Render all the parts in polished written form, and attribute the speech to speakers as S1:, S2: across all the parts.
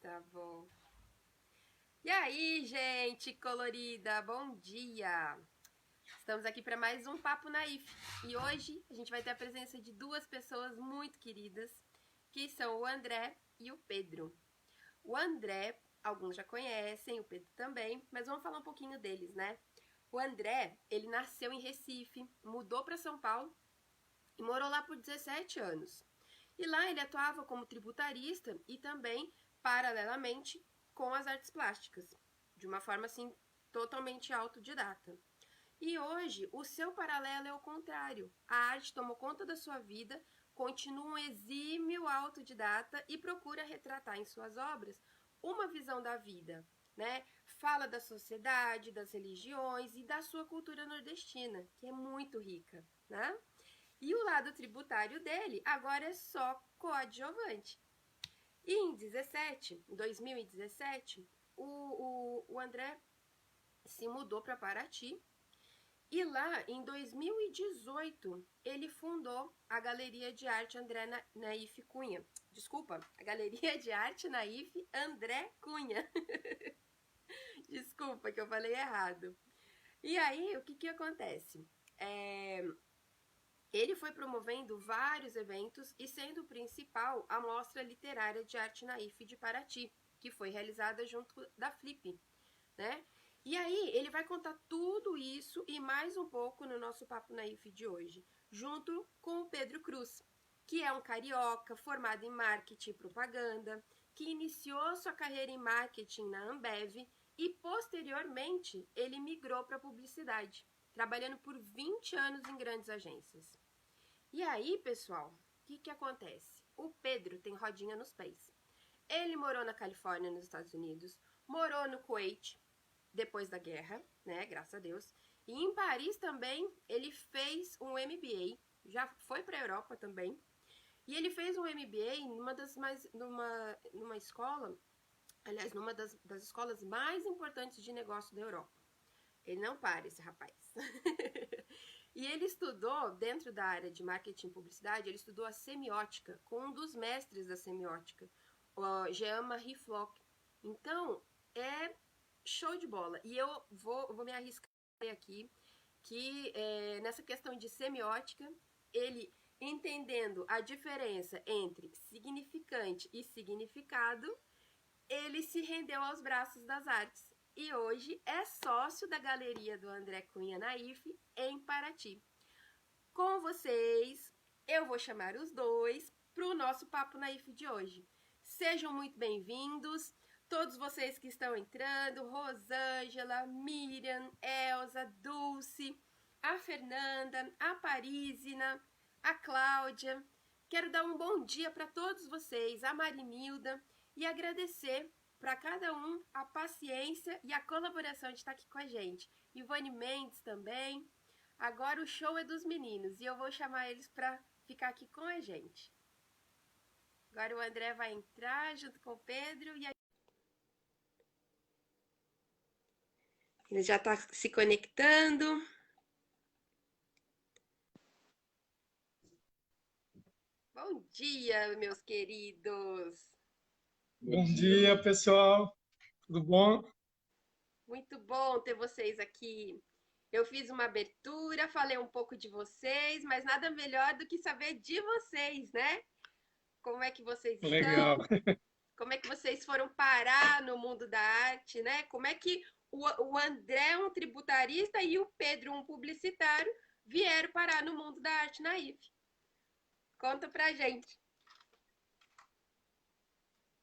S1: Tá bom. E aí, gente colorida, bom dia! Estamos aqui para mais um Papo Naif. E hoje a gente vai ter a presença de duas pessoas muito queridas, que são o André e o Pedro. O André, alguns já conhecem, o Pedro também, mas vamos falar um pouquinho deles, né? O André, ele nasceu em Recife, mudou para São Paulo e morou lá por 17 anos. E lá ele atuava como tributarista e também, paralelamente, com as artes plásticas, de uma forma assim totalmente autodidata. E hoje o seu paralelo é o contrário. A arte tomou conta da sua vida, continua um exímio autodidata e procura retratar em suas obras uma visão da vida, né? Fala da sociedade, das religiões e da sua cultura nordestina, que é muito rica, né? E o lado tributário dele agora é só coadjuvante. E em 2017, o André se mudou para Paraty. E lá, em 2018, ele fundou a Galeria de Arte André Naif Cunha. Desculpa, a Galeria de Arte Naif André Cunha. Desculpa que eu falei errado. E aí, o que acontece? Ele foi promovendo vários eventos e sendo o principal a Mostra Literária de Arte Naif de Paraty, que foi realizada junto da Flip, né? E aí, ele vai contar tudo isso e mais um pouco no nosso Papo Naif de hoje, junto com o Pedro Cruz, que é um carioca formado em marketing e propaganda, que iniciou sua carreira em marketing na Ambev e, posteriormente, ele migrou para a publicidade, trabalhando por 20 anos em grandes agências. E aí, pessoal, o que acontece? O Pedro tem rodinha nos pés. Ele morou na Califórnia, nos Estados Unidos, morou no Kuwait, depois da guerra, né, graças a Deus, e em Paris também ele fez um MBA, já foi para a Europa também, e ele fez um MBA numa escola, aliás, numa das escolas mais importantes de negócio da Europa. Ele não para, esse rapaz. E ele estudou, dentro da área de marketing e publicidade, ele estudou a semiótica com um dos mestres da semiótica, o Jean-Marie Floch. Então, é show de bola. E eu vou me arriscar aqui que nessa questão de semiótica, ele entendendo a diferença entre significante e significado, ele se rendeu aos braços das artes. E hoje é sócio da Galeria do André Cunha Naif em Paraty. Com vocês, eu vou chamar os dois para o nosso Papo Naif de hoje. Sejam muito bem-vindos, todos vocês que estão entrando, Rosângela, Miriam, Elza, Dulce, a Fernanda, a Parísina, a Cláudia. Quero dar um bom dia para todos vocês, a Marinilda, e agradecer para cada um a paciência e a colaboração de estar aqui com a gente. Ivone Mendes também. Agora o show é dos meninos e eu vou chamar eles para ficar aqui com a gente. Agora o André vai entrar junto com o Pedro e ele já está se conectando. Bom dia, meus queridos.
S2: Bom dia, pessoal. Tudo bom?
S1: Muito bom ter vocês aqui. Eu fiz uma abertura, falei um pouco de vocês, mas nada melhor do que saber de vocês, né? Como é que vocês
S2: Legal.
S1: estão? Como é que vocês foram parar no mundo da arte, né? Como é que o André, um tributarista, e o Pedro, um publicitário, vieram parar no mundo da arte naif? Conta pra gente.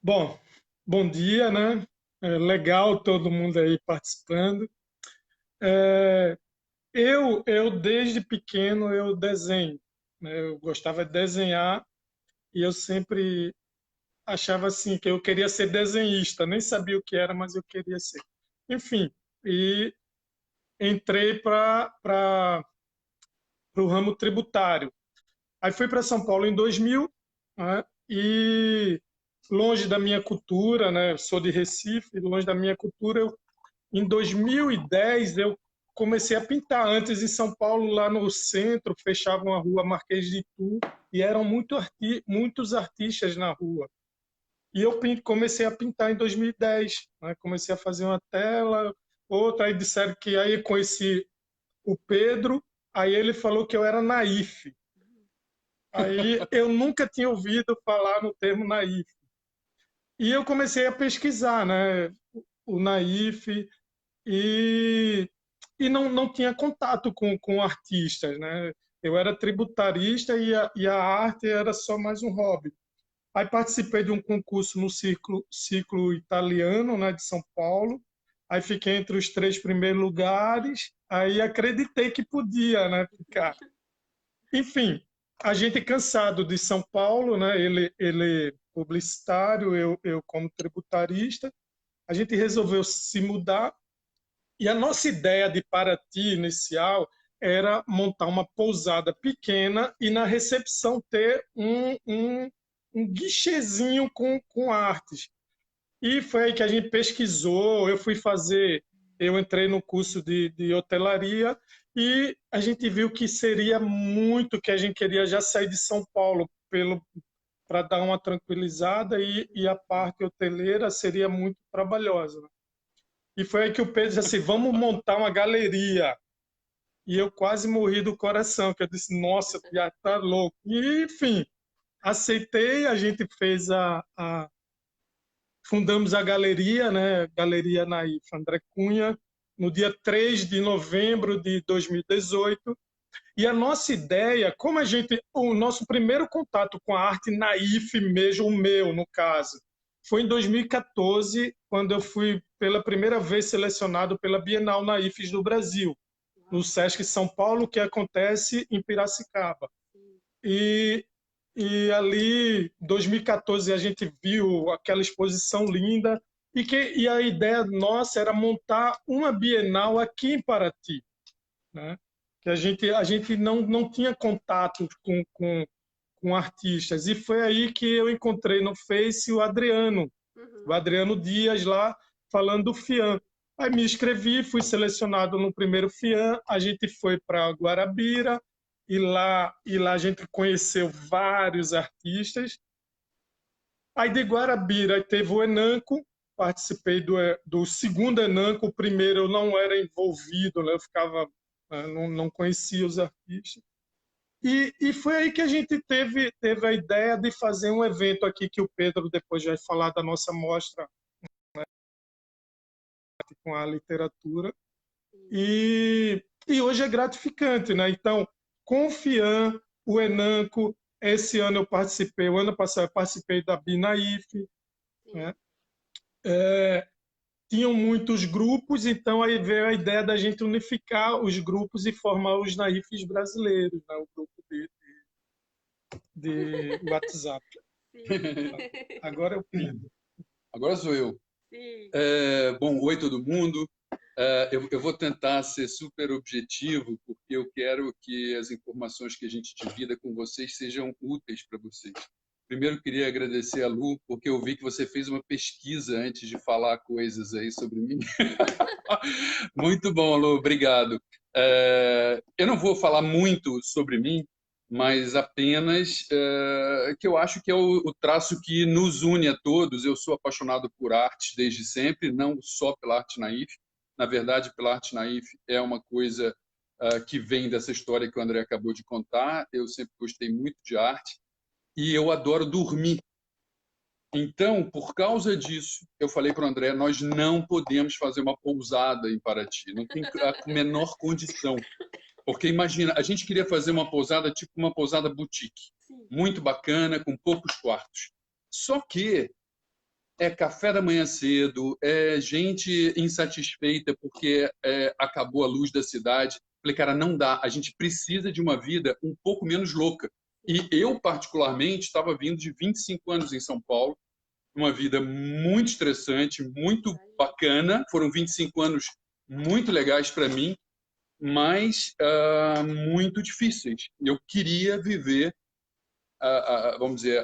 S2: Bom, bom dia, né? Legal todo mundo aí participando. É, eu desde pequeno eu desenho, né? Eu gostava de desenhar e eu sempre achava assim que eu queria ser desenhista, nem sabia o que era, mas eu queria ser. Enfim, e entrei para o ramo tributário. Aí fui para São Paulo em 2000, né? E longe da minha cultura, né? Eu sou de Recife, longe da minha cultura, em 2010 eu comecei a pintar. Antes em São Paulo, lá no centro, fechavam a rua Marquês de Itu e eram muitos artistas na rua. E eu comecei a pintar em 2010, né? Comecei a fazer uma tela, outra, aí disseram que aí eu conheci o Pedro, aí ele falou que eu era naif. Aí eu nunca tinha ouvido falar no termo naif. E eu comecei a pesquisar, né? O naif e, e não tinha contato com artistas, né? Eu era tributarista e a arte era só mais um hobby. Aí participei de um concurso no ciclo italiano, né, de São Paulo. Aí fiquei entre os 3 primeiros lugares. Aí acreditei que podia, né, ficar. Enfim, a gente cansado de São Paulo, né? Ele publicitário, eu como tributarista. A gente resolveu se mudar e a nossa ideia de Paraty inicial era montar uma pousada pequena e na recepção ter um guichezinho com artes. E foi aí que a gente pesquisou, eu entrei no curso de hotelaria e a gente viu que seria muito que a gente queria já sair de São Paulo para dar uma tranquilizada e a parte hoteleira seria muito trabalhosa. E foi aí que o Pedro disse assim, vamos montar uma galeria. E eu quase morri do coração, que eu disse, nossa, já tá louco. E, enfim, aceitei, a gente fez fundamos a galeria, né? Galeria Naif André Cunha, no dia 3 de novembro de 2018. E a nossa ideia, o nosso primeiro contato com a arte naif mesmo, o meu, no caso, foi em 2014, quando eu fui pela primeira vez selecionado pela Bienal Naifes do Brasil, no Sesc São Paulo, que acontece em Piracicaba. E, e ali, em 2014, a gente viu aquela exposição linda e a ideia nossa era montar uma Bienal aqui em Paraty, né? Que a gente não tinha contato com artistas. E foi aí que eu encontrei no Face o Adriano Dias lá, falando do FIAM. Aí me inscrevi, fui selecionado no primeiro FIAM, a gente foi para Guarabira, e lá a gente conheceu vários artistas. Aí de Guarabira teve o Enanco, participei do segundo Enanco, o primeiro eu não era envolvido, né? Eu ficava, não conhecia os artistas. E foi aí que a gente teve a ideia de fazer um evento aqui, que o Pedro depois vai falar da nossa mostra, né, com a literatura. E hoje é gratificante, né? Então, com o FIAM, o Enanco, esse ano eu participei, o ano passado eu participei da Binaif, né? Tinham muitos grupos, então aí veio a ideia da gente unificar os grupos e formar os naifes brasileiros, né? O grupo de WhatsApp. Agora é o Pedro.
S3: Agora sou eu. Bom, oi todo mundo. Eu vou tentar ser super objetivo, porque eu quero que as informações que a gente divida com vocês sejam úteis para vocês. Primeiro, queria agradecer a Lu, porque eu vi que você fez uma pesquisa antes de falar coisas aí sobre mim. Muito bom, Lu, obrigado. Eu não vou falar muito sobre mim, mas apenas que eu acho que é o traço que nos une a todos. Eu sou apaixonado por arte desde sempre, não só pela arte naif. Na verdade, pela arte naif é uma coisa que vem dessa história que o André acabou de contar. Eu sempre gostei muito de arte e eu adoro dormir. Então, por causa disso, eu falei para o André, nós não podemos fazer uma pousada em Paraty, não tem a menor condição. Porque imagina, a gente queria fazer uma pousada tipo uma pousada boutique, muito bacana, com poucos quartos. Só que é café da manhã cedo, é gente insatisfeita porque acabou a luz da cidade. Falei, cara, não dá, a gente precisa de uma vida um pouco menos louca. E eu, particularmente, estava vindo de 25 anos em São Paulo, uma vida muito estressante, muito bacana. Foram 25 anos muito legais para mim, mas muito difíceis. Eu queria viver, vamos dizer,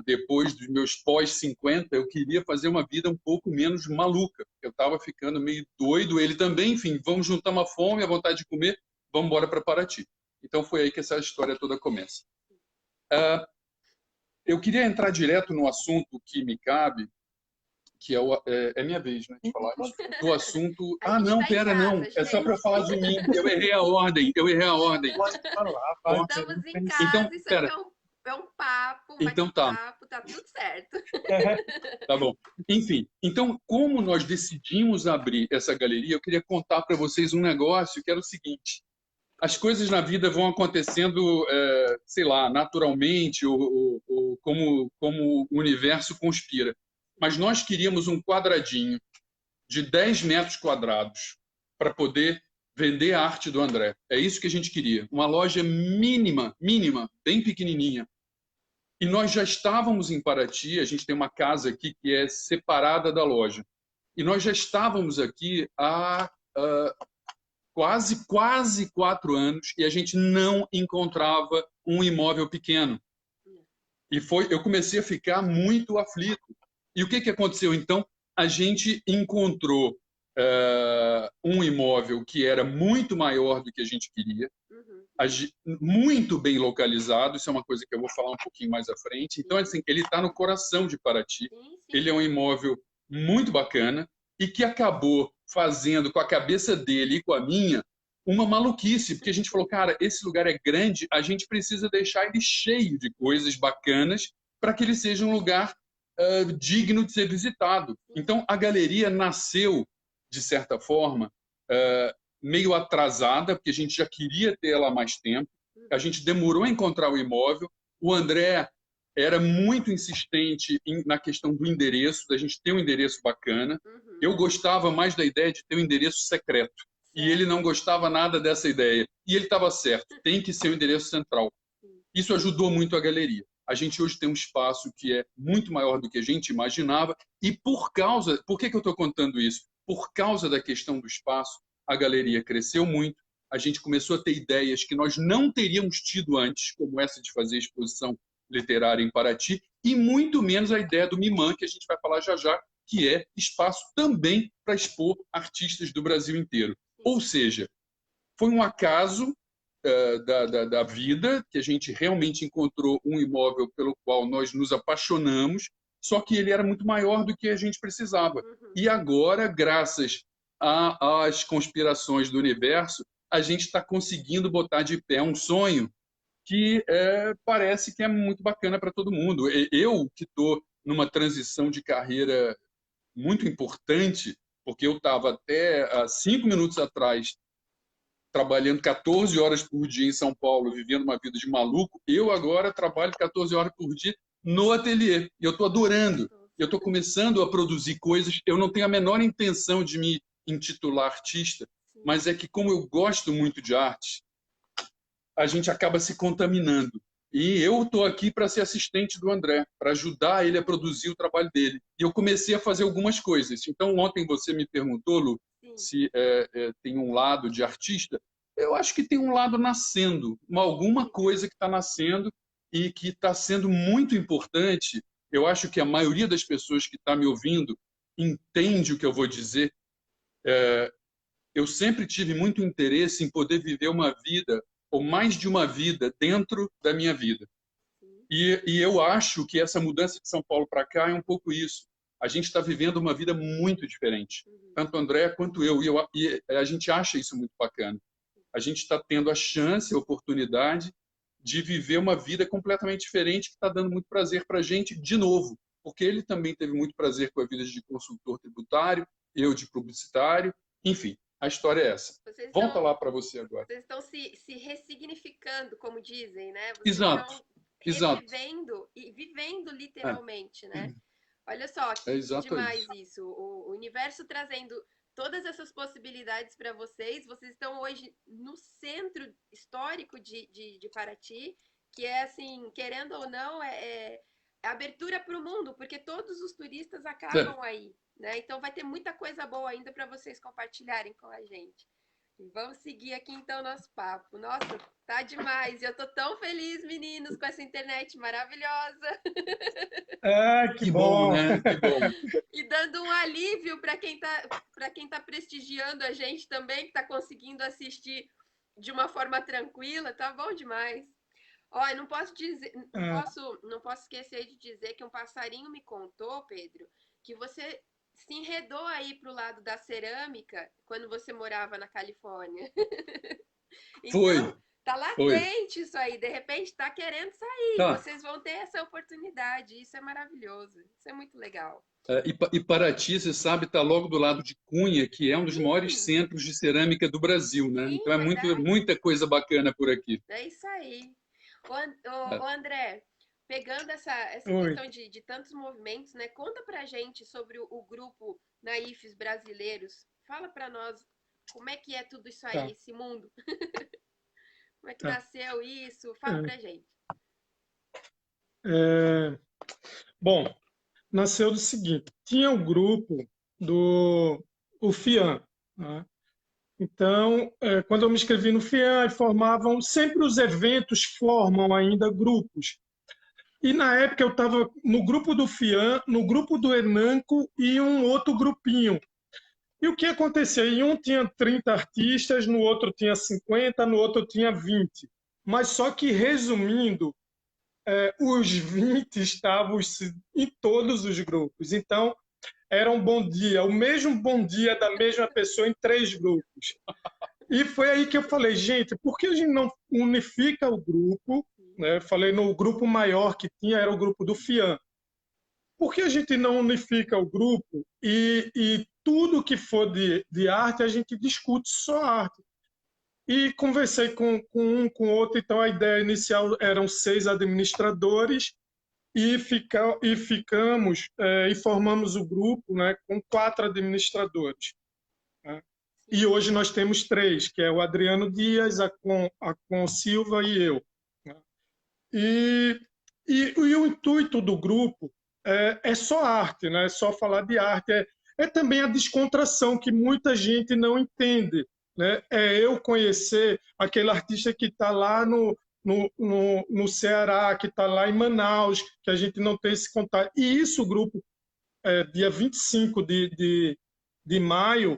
S3: depois dos meus pós-50, eu queria fazer uma vida um pouco menos maluca. Eu estava ficando meio doido, ele também, enfim, vamos juntar uma fome, a vontade de comer, vamos embora para Paraty. Então foi aí que essa história toda começa. eu queria entrar direto no assunto que me cabe, que é minha vez, né, de falar isso. Do assunto... Ah, não, pera, não. É só para falar de mim. Eu errei a ordem.
S2: Pode falar, vai.
S1: Estamos em casa,
S3: então,
S1: isso aqui é um papo,
S3: então
S1: bate-papo, tá tudo certo.
S3: Tá bom. Enfim, então, como nós decidimos abrir essa galeria, eu queria contar para vocês um negócio que era o seguinte. As coisas na vida vão acontecendo, sei lá, naturalmente, ou como o universo conspira. Mas nós queríamos um quadradinho de 10 metros quadrados para poder vender a arte do André. É isso que a gente queria. Uma loja mínima, bem pequenininha. E nós já estávamos em Paraty, a gente tem uma casa aqui que é separada da loja. E nós já estávamos aqui há quase 4 anos e a gente não encontrava um imóvel pequeno. E eu comecei a ficar muito aflito. E o que aconteceu então? A gente encontrou um imóvel que era muito maior do que a gente queria, muito bem localizado, isso é uma coisa que eu vou falar um pouquinho mais à frente. Então, assim, ele está no coração de Paraty, ele é um imóvel muito bacana e que acabou fazendo com a cabeça dele e com a minha uma maluquice, porque a gente falou, cara, esse lugar é grande, a gente precisa deixar ele cheio de coisas bacanas para que ele seja um lugar digno de ser visitado. Então, a galeria nasceu, de certa forma, meio atrasada, porque a gente já queria ter ela há mais tempo. A gente demorou a encontrar o imóvel. O André era muito insistente na questão do endereço, da gente ter um endereço bacana. Eu gostava mais da ideia de ter um endereço secreto. E ele não gostava nada dessa ideia. E ele estava certo, tem que ser um endereço central. Isso ajudou muito a galeria. A gente hoje tem um espaço que é muito maior do que a gente imaginava. E por que eu estou contando isso? Por causa da questão do espaço, a galeria cresceu muito, a gente começou a ter ideias que nós não teríamos tido antes, como essa de fazer exposição literária em Paraty, e muito menos a ideia do Miman, que a gente vai falar já já, que é espaço também para expor artistas do Brasil inteiro. Ou seja, foi um acaso da vida que a gente realmente encontrou um imóvel pelo qual nós nos apaixonamos, só que ele era muito maior do que a gente precisava. E agora, graças às conspirações do universo, a gente está conseguindo botar de pé um sonho que parece que é muito bacana para todo mundo. Eu, que estou numa transição de carreira muito importante, porque eu estava até há 5 minutos atrás trabalhando 14 horas por dia em São Paulo, vivendo uma vida de maluco, eu agora trabalho 14 horas por dia no ateliê. E eu estou adorando. Eu estou começando a produzir coisas. Eu não tenho a menor intenção de me intitular artista, mas é que, como eu gosto muito de arte, a gente acaba se contaminando. E eu estou aqui para ser assistente do André, para ajudar ele a produzir o trabalho dele. E eu comecei a fazer algumas coisas. Então, ontem você me perguntou, Lu, se tem um lado de artista. Eu acho que tem um lado nascendo, alguma coisa que está nascendo e que está sendo muito importante. Eu acho que a maioria das pessoas que está me ouvindo entende o que eu vou dizer. Eu sempre tive muito interesse em poder viver uma vida, ou mais de uma vida, dentro da minha vida. E eu acho que essa mudança de São Paulo para cá é um pouco isso. A gente está vivendo uma vida muito diferente, tanto o André quanto eu, e a gente acha isso muito bacana. A gente está tendo a chance, a oportunidade de viver uma vida completamente diferente que está dando muito prazer para a gente de novo, porque ele também teve muito prazer com a vida de consultor tributário, eu de publicitário, enfim, a história é essa. Volta lá para você agora.
S1: Vocês estão se ressignificando, como dizem, né?
S3: Vocês estão
S1: revivendo e vivendo literalmente, né? Olha só, que demais isso. O universo trazendo todas essas possibilidades para vocês. Vocês estão hoje no centro histórico de Paraty, que é assim, querendo ou não, é abertura para o mundo, porque todos os turistas acabam aí, né? Então vai ter muita coisa boa ainda para vocês compartilharem com a gente. Vamos seguir aqui então o nosso papo. Nossa, tá demais. Eu tô tão feliz, meninos, com essa internet maravilhosa.
S2: Que bom,
S3: né? Que bom.
S1: E dando um alívio para quem tá prestigiando a gente também, que tá conseguindo assistir de uma forma tranquila, tá bom demais. Olha, não posso dizer, não posso esquecer de dizer que um passarinho me contou, Pedro, que você se enredou aí pro lado da cerâmica quando você morava na Califórnia.
S3: Foi,
S1: Então, tá
S3: foi.
S1: latente isso aí, de repente tá querendo sair.
S3: Tá.
S1: Vocês vão ter essa oportunidade, isso é maravilhoso. Isso é muito legal.
S3: E Paraty, você sabe, está logo do lado de Cunha, que é um dos maiores
S1: Sim,
S3: centros de cerâmica do Brasil, né?
S1: sim,
S3: Então é
S1: verdade.
S3: muita coisa bacana por aqui.
S1: É isso aí.
S3: É.
S1: Ô, André, pegando essa
S2: Oi.
S1: questão de tantos movimentos, né? Conta pra gente sobre o grupo Naifes brasileiros. Fala pra nós como é que é tudo isso aí,
S2: Tá,
S1: esse mundo. Como é que
S2: tá.
S1: nasceu isso? Fala pra gente.
S2: É, bom, nasceu do seguinte: tinha o grupo do o FIAM, né? Então, quando eu me inscrevi no FIAM, formavam sempre os eventos formam ainda grupos. E na época eu estava no grupo do FIAM, no grupo do Enanco e um outro grupinho. E o que acontecia? Em um tinha 30 artistas, no outro tinha 50, no outro tinha 20. Mas só que, resumindo, os 20 estavam em todos os grupos. Então, era um bom dia, o mesmo bom dia da mesma pessoa em 3 grupos. E foi aí que eu falei, gente, por que a gente não unifica o grupo? Né? Falei no grupo maior que tinha, era o grupo do FIAM. Por que a gente não unifica o grupo e tudo que for de arte a gente discute só arte? E conversei com um, com outro, então a ideia inicial eram 6 administradores e ficamos e formamos o grupo, né, com 4 administradores. Né? E
S1: Sim,
S2: hoje nós temos 3, que é o Adriano Dias, a Con Silva e eu. Né? E, e o intuito do grupo é só arte, né? É só falar de arte. É também a descontração que muita gente não entende. Né? É eu conhecer aquele artista que está lá no Ceará, que está lá em Manaus, que a gente não tem esse contato. E isso, o grupo, dia 25 de maio,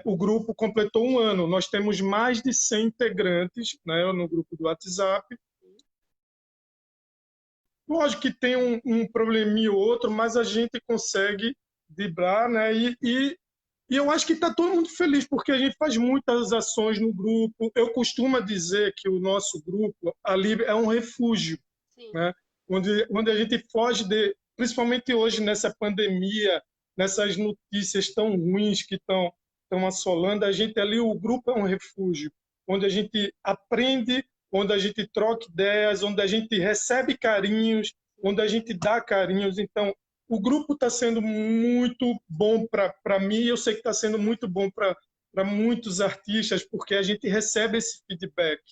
S2: o grupo completou 1 ano. Nós temos mais de 100 integrantes, né, no grupo do WhatsApp. Lógico que tem um probleminha ou outro, mas a gente consegue driblar, né? E eu acho que está todo mundo feliz, porque a gente faz muitas ações no grupo. Eu costumo dizer que o nosso grupo ali é um refúgio,
S1: sim.
S2: né? Onde a gente foge principalmente hoje nessa pandemia, nessas notícias tão ruins que estão assolando, a gente ali, o grupo é um refúgio, onde a gente aprende, onde a gente troca ideias, onde a gente recebe carinhos, onde a gente dá carinhos. Então, o grupo está sendo muito bom para mim, e eu sei que está sendo muito bom para muitos artistas, porque a gente recebe esse feedback.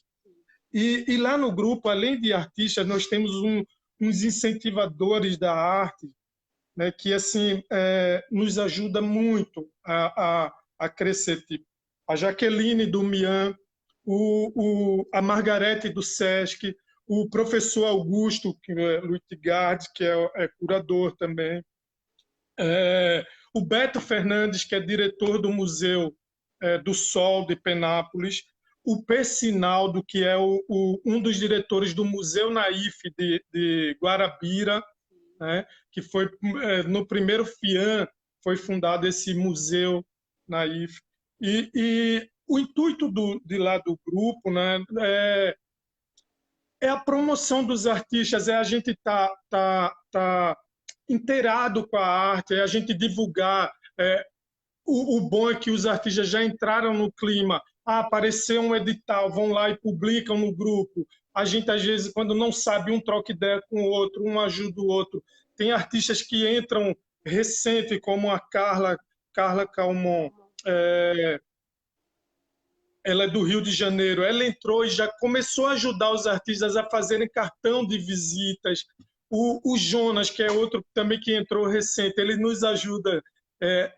S2: E lá no grupo, além de artistas, nós temos uns incentivadores da arte, né, que assim nos ajuda muito a crescer. Tipo, a Jaqueline do Mian, a Margarete do Sesc, o professor Augusto que é Luitgard, que é curador também, o Beto Fernandes, que é diretor do Museu do Sol de Penápolis, o Persinaldo, que é um dos diretores do Museu Naif de Guarabira, né, que foi no primeiro FIAM foi fundado esse museu Naif. E o intuito de lá do grupo, né, é a promoção dos artistas, é a gente tá inteirado com a arte, é a gente divulgar. O bom é que os artistas já entraram no clima. Apareceu um edital, vão lá e publicam no grupo. A gente, às vezes, quando não sabe, um troca ideia com o outro, um ajuda o outro. Tem artistas que entram recente, como a Carla Calmon. Ela é do Rio de Janeiro. Ela entrou e já começou a ajudar os artistas a fazerem cartão de visitas. O Jonas, que é outro também que entrou recente, ele nos ajuda,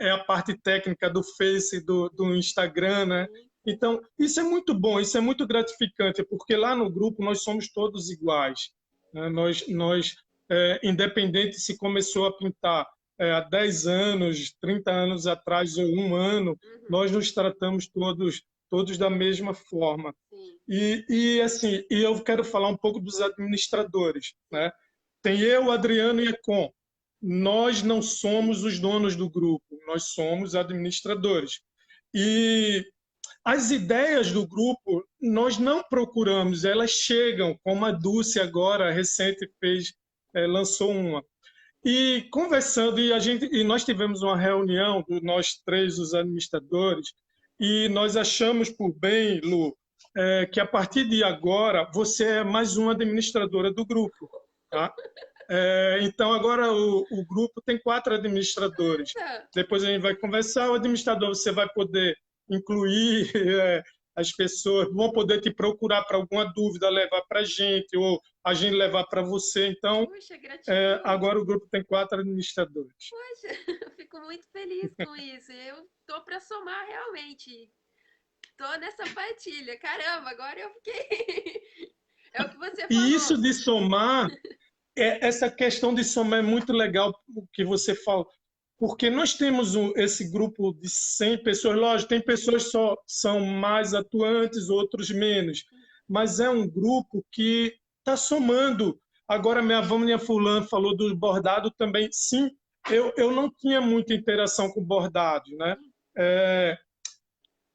S2: a parte técnica do Face, do Instagram, né? Então, isso é muito bom, isso é muito gratificante, porque lá no grupo nós somos todos iguais. Né? Independente se começou a pintar há 10 anos, 30 anos atrás ou 1 ano, nós nos tratamos todos todos da mesma forma.
S1: Sim.
S2: Assim, eu quero falar um pouco dos administradores, né? Tem eu, Adriano e Econ. Nós não somos os donos do grupo, nós somos administradores. E as ideias do grupo nós não procuramos, elas chegam, como a Dulce agora recente lançou uma. E conversando, e nós tivemos uma reunião, nós três, os administradores, e nós achamos por bem, Lu, que a partir de agora você é mais uma administradora do grupo. Tá? Então, agora o grupo tem 4 administradores. Depois a gente vai conversar. O administrador, você vai poder incluir as pessoas, vão poder te procurar para alguma dúvida, levar para a gente, ou a gente levar para você. Então,
S1: Puxa,
S2: agora o grupo tem 4 administradores.
S1: Poxa, eu fico muito feliz com isso. Eu tô para somar realmente. Tô nessa partilha. Caramba, agora eu fiquei. É o que você falou.
S2: E isso de somar, essa questão de somar é muito legal o que você fala, porque nós temos esse grupo de 100 pessoas, lógico, tem pessoas que só são mais atuantes, outros menos, mas é um grupo que está somando. Agora, minha Vânia Fulano falou do bordado também. Sim, eu não tinha muita interação com bordado, né?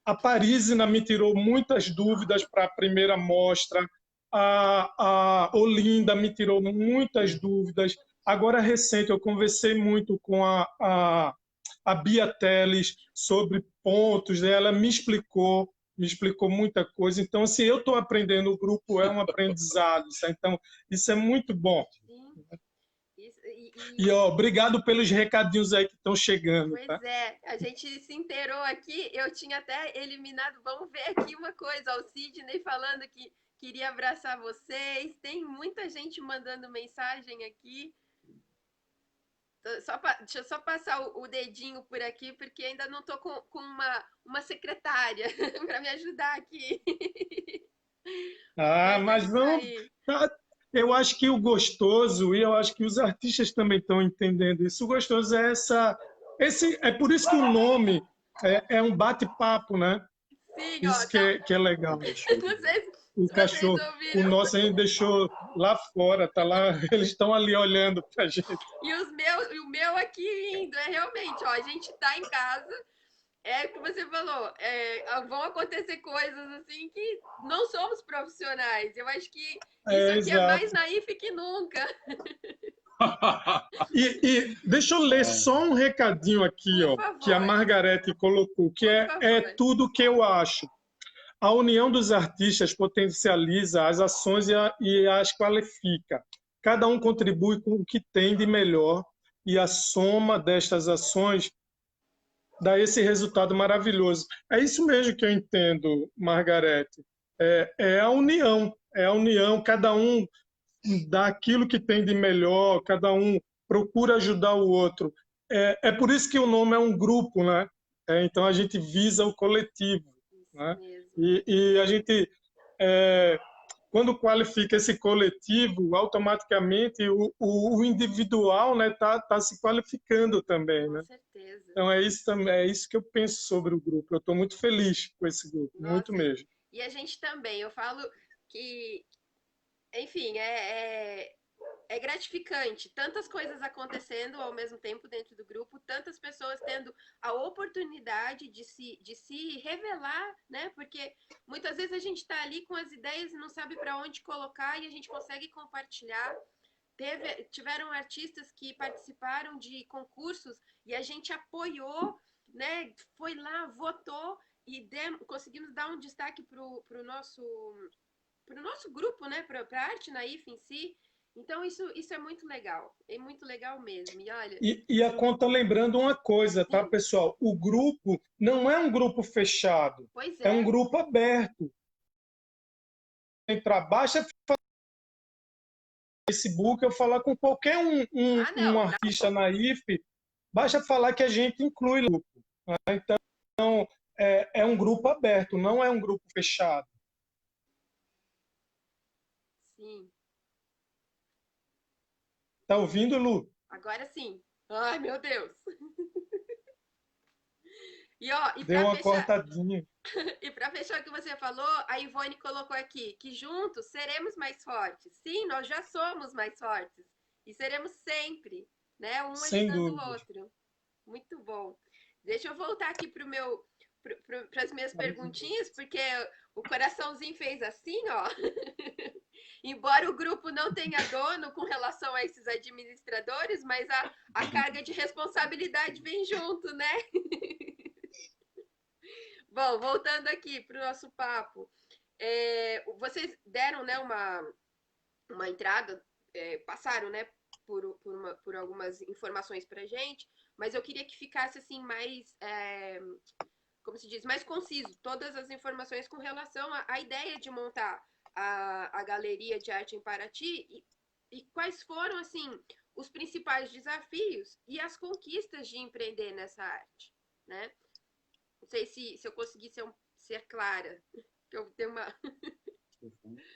S2: A Parísina me tirou muitas dúvidas para a primeira mostra, a Olinda me tirou muitas dúvidas. Agora, recente, eu conversei muito com a Bia Teles sobre pontos, ela me explicou muita coisa. Então, assim, eu estou aprendendo, o grupo é um aprendizado, então isso é muito bom. Obrigado pelos recadinhos aí que estão chegando.
S1: Pois
S2: tá?
S1: A gente se inteirou aqui, eu tinha até eliminado, vamos ver aqui uma coisa, o Sidney falando que queria abraçar vocês, tem muita gente mandando mensagem aqui. Deixa eu só passar o dedinho por aqui, porque ainda não estou com uma secretária para me ajudar aqui.
S2: Mas vamos... Eu acho que o gostoso, e eu acho que os artistas também estão entendendo isso, o gostoso é é por isso que o nome é um bate-papo, né?
S1: Sim,
S2: isso que é legal.
S1: Não sei
S2: o cachorro, o nosso a gente deixou lá fora, tá lá, eles estão ali olhando pra gente.
S1: E o meu aqui indo, realmente, ó, a gente tá em casa, o que você falou, vão acontecer coisas assim que não somos profissionais. Eu acho que isso aqui é mais naif que nunca.
S2: E deixa eu ler só um recadinho aqui, que a Margarete colocou, que é tudo que eu acho. A união dos artistas potencializa as ações e as qualifica. Cada um contribui com o que tem de melhor e a soma destas ações dá esse resultado maravilhoso. É isso mesmo que eu entendo, Margarete. É a união, cada um dá aquilo que tem de melhor, cada um procura ajudar o outro. É por isso que o nome é um grupo, né? Então a gente visa o coletivo. Né? E a gente, quando qualifica esse coletivo, automaticamente o individual tá se qualificando também. Né?
S1: Com certeza.
S2: Então é isso que eu penso sobre o grupo. Eu estou muito feliz com esse grupo, muito mesmo.
S1: E a gente também, eu falo que, enfim, é gratificante, tantas coisas acontecendo ao mesmo tempo dentro do grupo, tantas pessoas tendo a oportunidade de se revelar, né? Porque muitas vezes a gente está ali com as ideias e não sabe para onde colocar e a gente consegue compartilhar. Tiveram artistas que participaram de concursos e a gente apoiou, né? Foi lá, votou e conseguimos dar um destaque para o nosso grupo, né? Para a arte naif em si. Então, isso é muito legal mesmo. E olha.
S2: E a conta lembrando uma coisa, tá, pessoal? O grupo não é um grupo fechado, é um grupo aberto. Entrar, basta Facebook, eu falar com qualquer um artista naif, basta falar que a gente inclui o grupo. Né? Então, é um grupo aberto, não é um grupo fechado.
S1: Sim.
S2: Tá ouvindo, Lu?
S1: Agora sim. Ai, meu Deus. E, ó,
S2: Deu uma cortadinha.
S1: E para fechar o que você falou, a Ivone colocou aqui que juntos seremos mais fortes. Sim, nós já somos mais fortes. E seremos sempre, né? Um
S2: Sem
S1: ajudando
S2: dúvida.
S1: o outro. Muito bom. Deixa eu voltar aqui para as minhas perguntinhas, porque o coraçãozinho fez assim, ó. Embora o grupo não tenha dono com relação a esses administradores, mas a carga de responsabilidade vem junto, né? Bom, voltando aqui para o nosso papo. Vocês deram, né, uma entrada, passaram, né, por algumas informações para a gente, mas eu queria que ficasse assim mais, como se diz, mais conciso, todas as informações com relação à ideia de montar a Galeria de Arte em Paraty e quais foram, assim, os principais desafios e as conquistas de empreender nessa arte, né? Não sei se eu consegui ser clara, que eu tenho uma...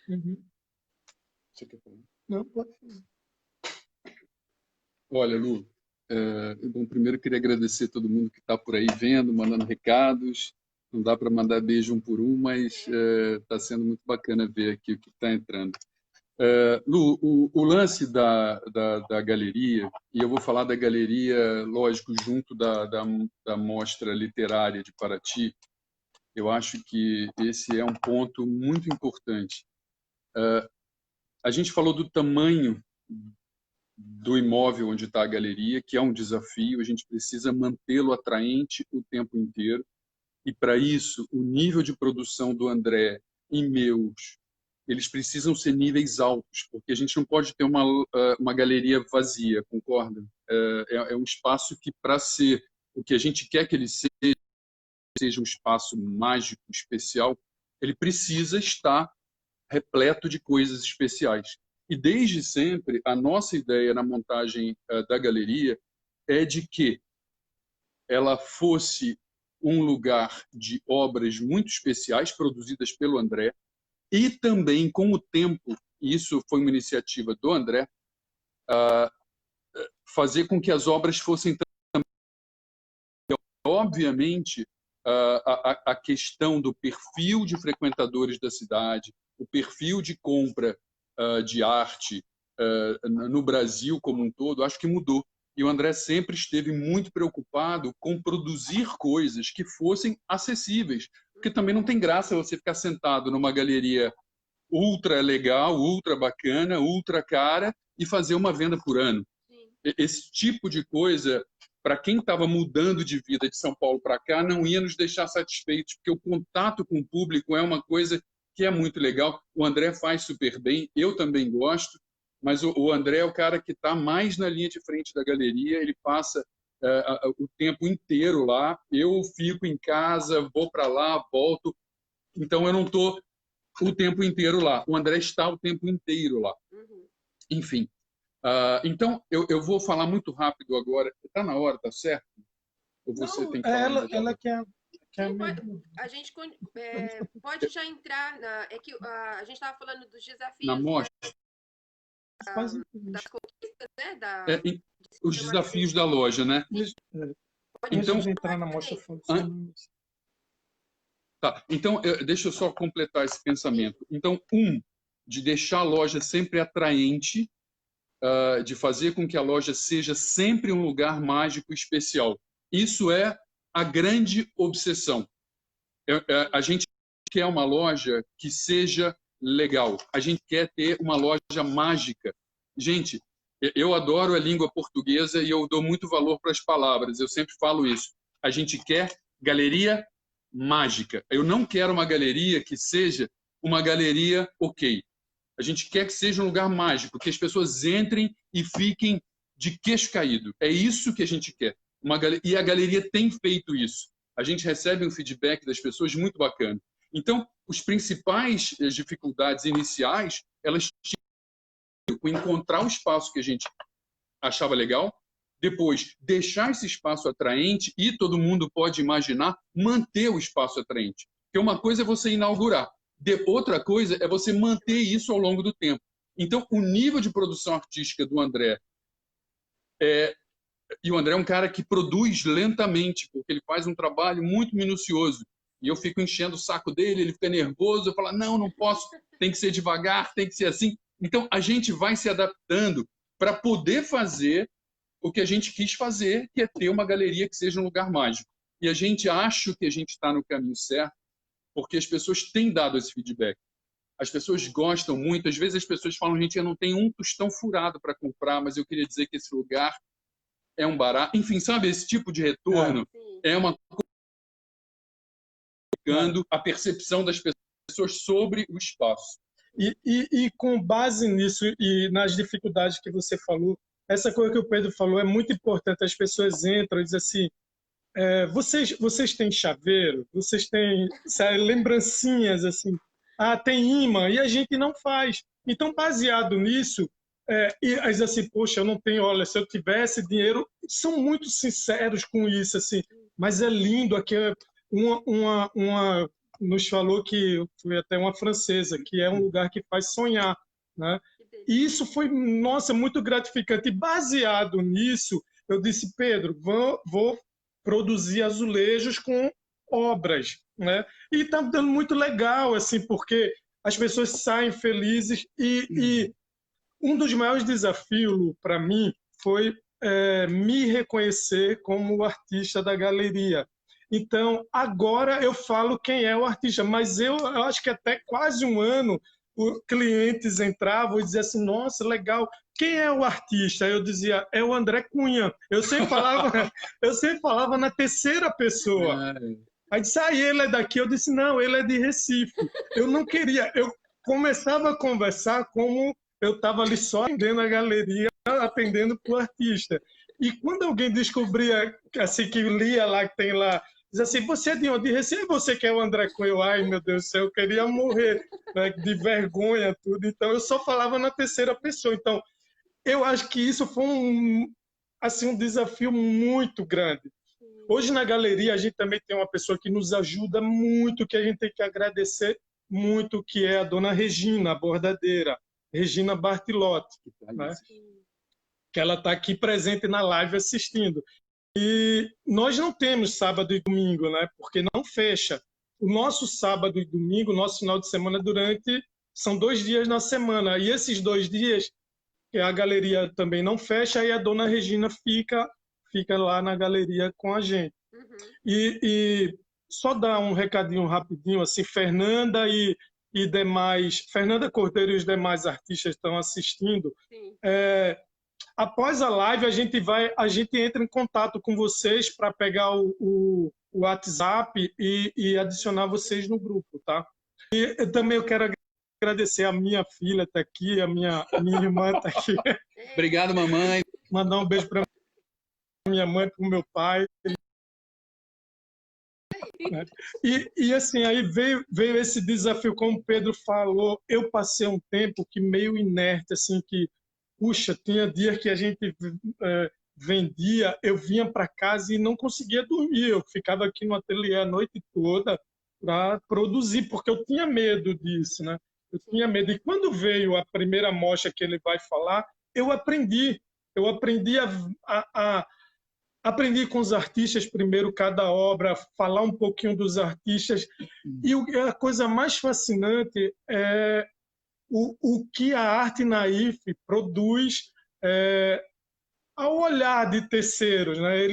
S2: Uhum.
S3: Você quer falar?
S2: Não, pode falar.
S3: Olha, Lu, bom, primeiro eu queria agradecer a todo mundo que está por aí vendo, mandando recados. Não dá para mandar beijo um por um, mas está sendo muito bacana ver aqui o que está entrando. Lu, o lance da galeria, e eu vou falar da galeria, lógico, junto da Mostra Literária de Paraty, eu acho que esse é um ponto muito importante. A gente falou do tamanho do imóvel onde está a galeria, que é um desafio, a gente precisa mantê-lo atraente o tempo inteiro, e para isso, o nível de produção do André e meus, eles precisam ser níveis altos, porque a gente não pode ter uma galeria vazia, concorda? É um espaço que, para ser o que a gente quer que ele seja um espaço mágico, especial, ele precisa estar repleto de coisas especiais. E desde sempre, a nossa ideia na montagem da galeria é de que ela fosse um lugar de obras muito especiais produzidas pelo André e também, com o tempo, e isso foi uma iniciativa do André, fazer com que as obras fossem também, obviamente, a questão do perfil de frequentadores da cidade, o perfil de compra de arte no Brasil como um todo, acho que mudou. E o André sempre esteve muito preocupado com produzir coisas que fossem acessíveis, porque também não tem graça você ficar sentado numa galeria ultra legal, ultra bacana, ultra cara e fazer uma venda por ano.
S1: Sim.
S3: Esse tipo de coisa, para quem estava mudando de vida de São Paulo para cá, não ia nos deixar satisfeitos, porque o contato com o público é uma coisa que é muito legal. O André faz super bem, eu também gosto, mas o André é o cara que está mais na linha de frente da galeria, ele passa o tempo inteiro lá, eu fico em casa, vou para lá, volto, então eu não estou o tempo inteiro lá. O André está o tempo inteiro lá.
S1: Uhum.
S3: Enfim. Então, eu vou falar muito rápido agora. Está na hora, tá certo? Ou você
S2: Não,
S3: tem que falar?
S2: ela quer
S1: A gente pode já entrar na... É que a gente estava falando dos desafios,
S3: na mostra.
S1: das conquistas, né?
S3: Os desafios da loja, né?
S2: Então, de entrar na mostra,
S3: tá. Então, deixa eu só completar esse pensamento. Então, de deixar a loja sempre atraente, de fazer com que a loja seja sempre um lugar mágico e especial. Isso é a grande obsessão. A gente quer uma loja que seja legal. A gente quer ter uma loja mágica. Gente, eu adoro a língua portuguesa e eu dou muito valor para as palavras. Eu sempre falo isso. A gente quer galeria mágica. Eu não quero uma galeria que seja uma galeria ok. A gente quer que seja um lugar mágico, que as pessoas entrem e fiquem de queixo caído. É isso que a gente quer. E a galeria tem feito isso. A gente recebe um feedback das pessoas muito bacana. Então, as principais dificuldades iniciais, elas tinham com encontrar o espaço que a gente achava legal, depois deixar esse espaço atraente e todo mundo pode imaginar manter o espaço atraente. Porque uma coisa é você inaugurar, outra coisa é você manter isso ao longo do tempo. Então, o nível de produção artística do André E o André é um cara que produz lentamente, porque ele faz um trabalho muito minucioso. E eu fico enchendo o saco dele, ele fica nervoso, eu falo, não, não posso, tem que ser devagar, tem que ser assim. Então, a gente vai se adaptando para poder fazer o que a gente quis fazer, que é ter uma galeria que seja um lugar mágico. E a gente acha que a gente está no caminho certo, porque as pessoas têm dado esse feedback. As pessoas gostam muito. Às vezes as pessoas falam, gente, eu não tenho um tostão furado para comprar, mas eu queria dizer que esse lugar é um barato. Enfim, sabe, esse tipo de retorno é uma coisa a percepção das pessoas sobre o espaço.
S2: E com base nisso e nas dificuldades que você falou, essa coisa que o Pedro falou é muito importante. As pessoas entram e dizem assim, vocês têm chaveiro? Vocês têm, sabe, lembrancinhas assim? Ah, tem imã, e a gente não faz. Então, baseado nisso, e aí diz assim, poxa, eu não tenho, olha, se eu tivesse dinheiro, são muito sinceros com isso, assim, mas é lindo, aqui uma nos falou que foi até uma francesa, que é um lugar que faz sonhar, né? E isso foi, nossa, muito gratificante. E baseado nisso, eu disse, Pedro, vou produzir azulejos com obras, né? E está dando muito legal, assim, porque as pessoas saem felizes e um dos maiores desafios para mim foi me reconhecer como o artista da galeria. Então, agora eu falo quem é o artista, mas eu acho que até quase um ano os clientes entravam e diziam assim, nossa, legal, quem é o artista? Eu dizia, é o André Cunha. Eu sempre falava na terceira pessoa. Aí disse, ele é daqui. Eu disse, não, ele é de Recife. Eu não queria, eu começava a conversar como eu estava ali só atendendo a galeria, atendendo para o artista. E quando alguém descobria, assim, que lia lá, que tem lá, diz assim, você é de onde? De Recife? Você que é o André Cunha? Ai, meu Deus do céu, eu queria morrer, né, de vergonha, tudo. Então, eu só falava na terceira pessoa. Então, eu acho que isso foi um desafio muito grande. Hoje, na galeria, a gente também tem uma pessoa que nos ajuda muito, que a gente tem que agradecer muito, que é a dona Regina, a bordadeira, Regina Bartilotti, né? Que ela está aqui presente na live assistindo. E nós não temos sábado e domingo, né? Porque não fecha. O nosso sábado e domingo, nosso final de semana, são 2 dias na semana. E esses 2 dias, a galeria também não fecha, e a dona Regina fica lá na galeria com a gente. E só dar um recadinho rapidinho, assim, Fernanda Cordeiro e os demais artistas estão assistindo. Após a live, a gente entra em contato com vocês para pegar o WhatsApp e adicionar vocês no grupo, tá? E também eu quero agradecer a minha filha está aqui, a minha irmã está aqui.
S3: Obrigado, mamãe.
S2: Mandar um beijo para minha mãe, para o meu pai. E assim, aí veio esse desafio, como o Pedro falou, eu passei um tempo que meio inerte, assim, que, puxa, tinha dias que a gente vendia, eu vinha para casa e não conseguia dormir, eu ficava aqui no ateliê a noite toda para produzir, porque eu tinha medo disso, né? Eu tinha medo. E quando veio a primeira mostra que ele vai falar, eu aprendi aprendi com os artistas primeiro cada obra, falar um pouquinho dos artistas. E a coisa mais fascinante é o que a arte naif produz ao olhar de terceiros, né?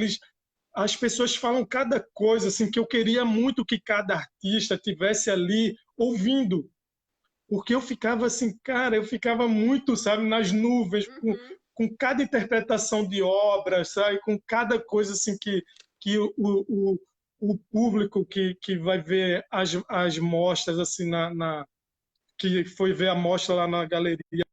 S2: As pessoas falam cada coisa assim, que eu queria muito que cada artista tivesse ali ouvindo, porque eu ficava assim, cara, eu ficava muito, sabe, nas nuvens, com cada interpretação de obra, sabe, com cada coisa assim que o público que vai ver as mostras assim que foi ver a mostra lá na galeria.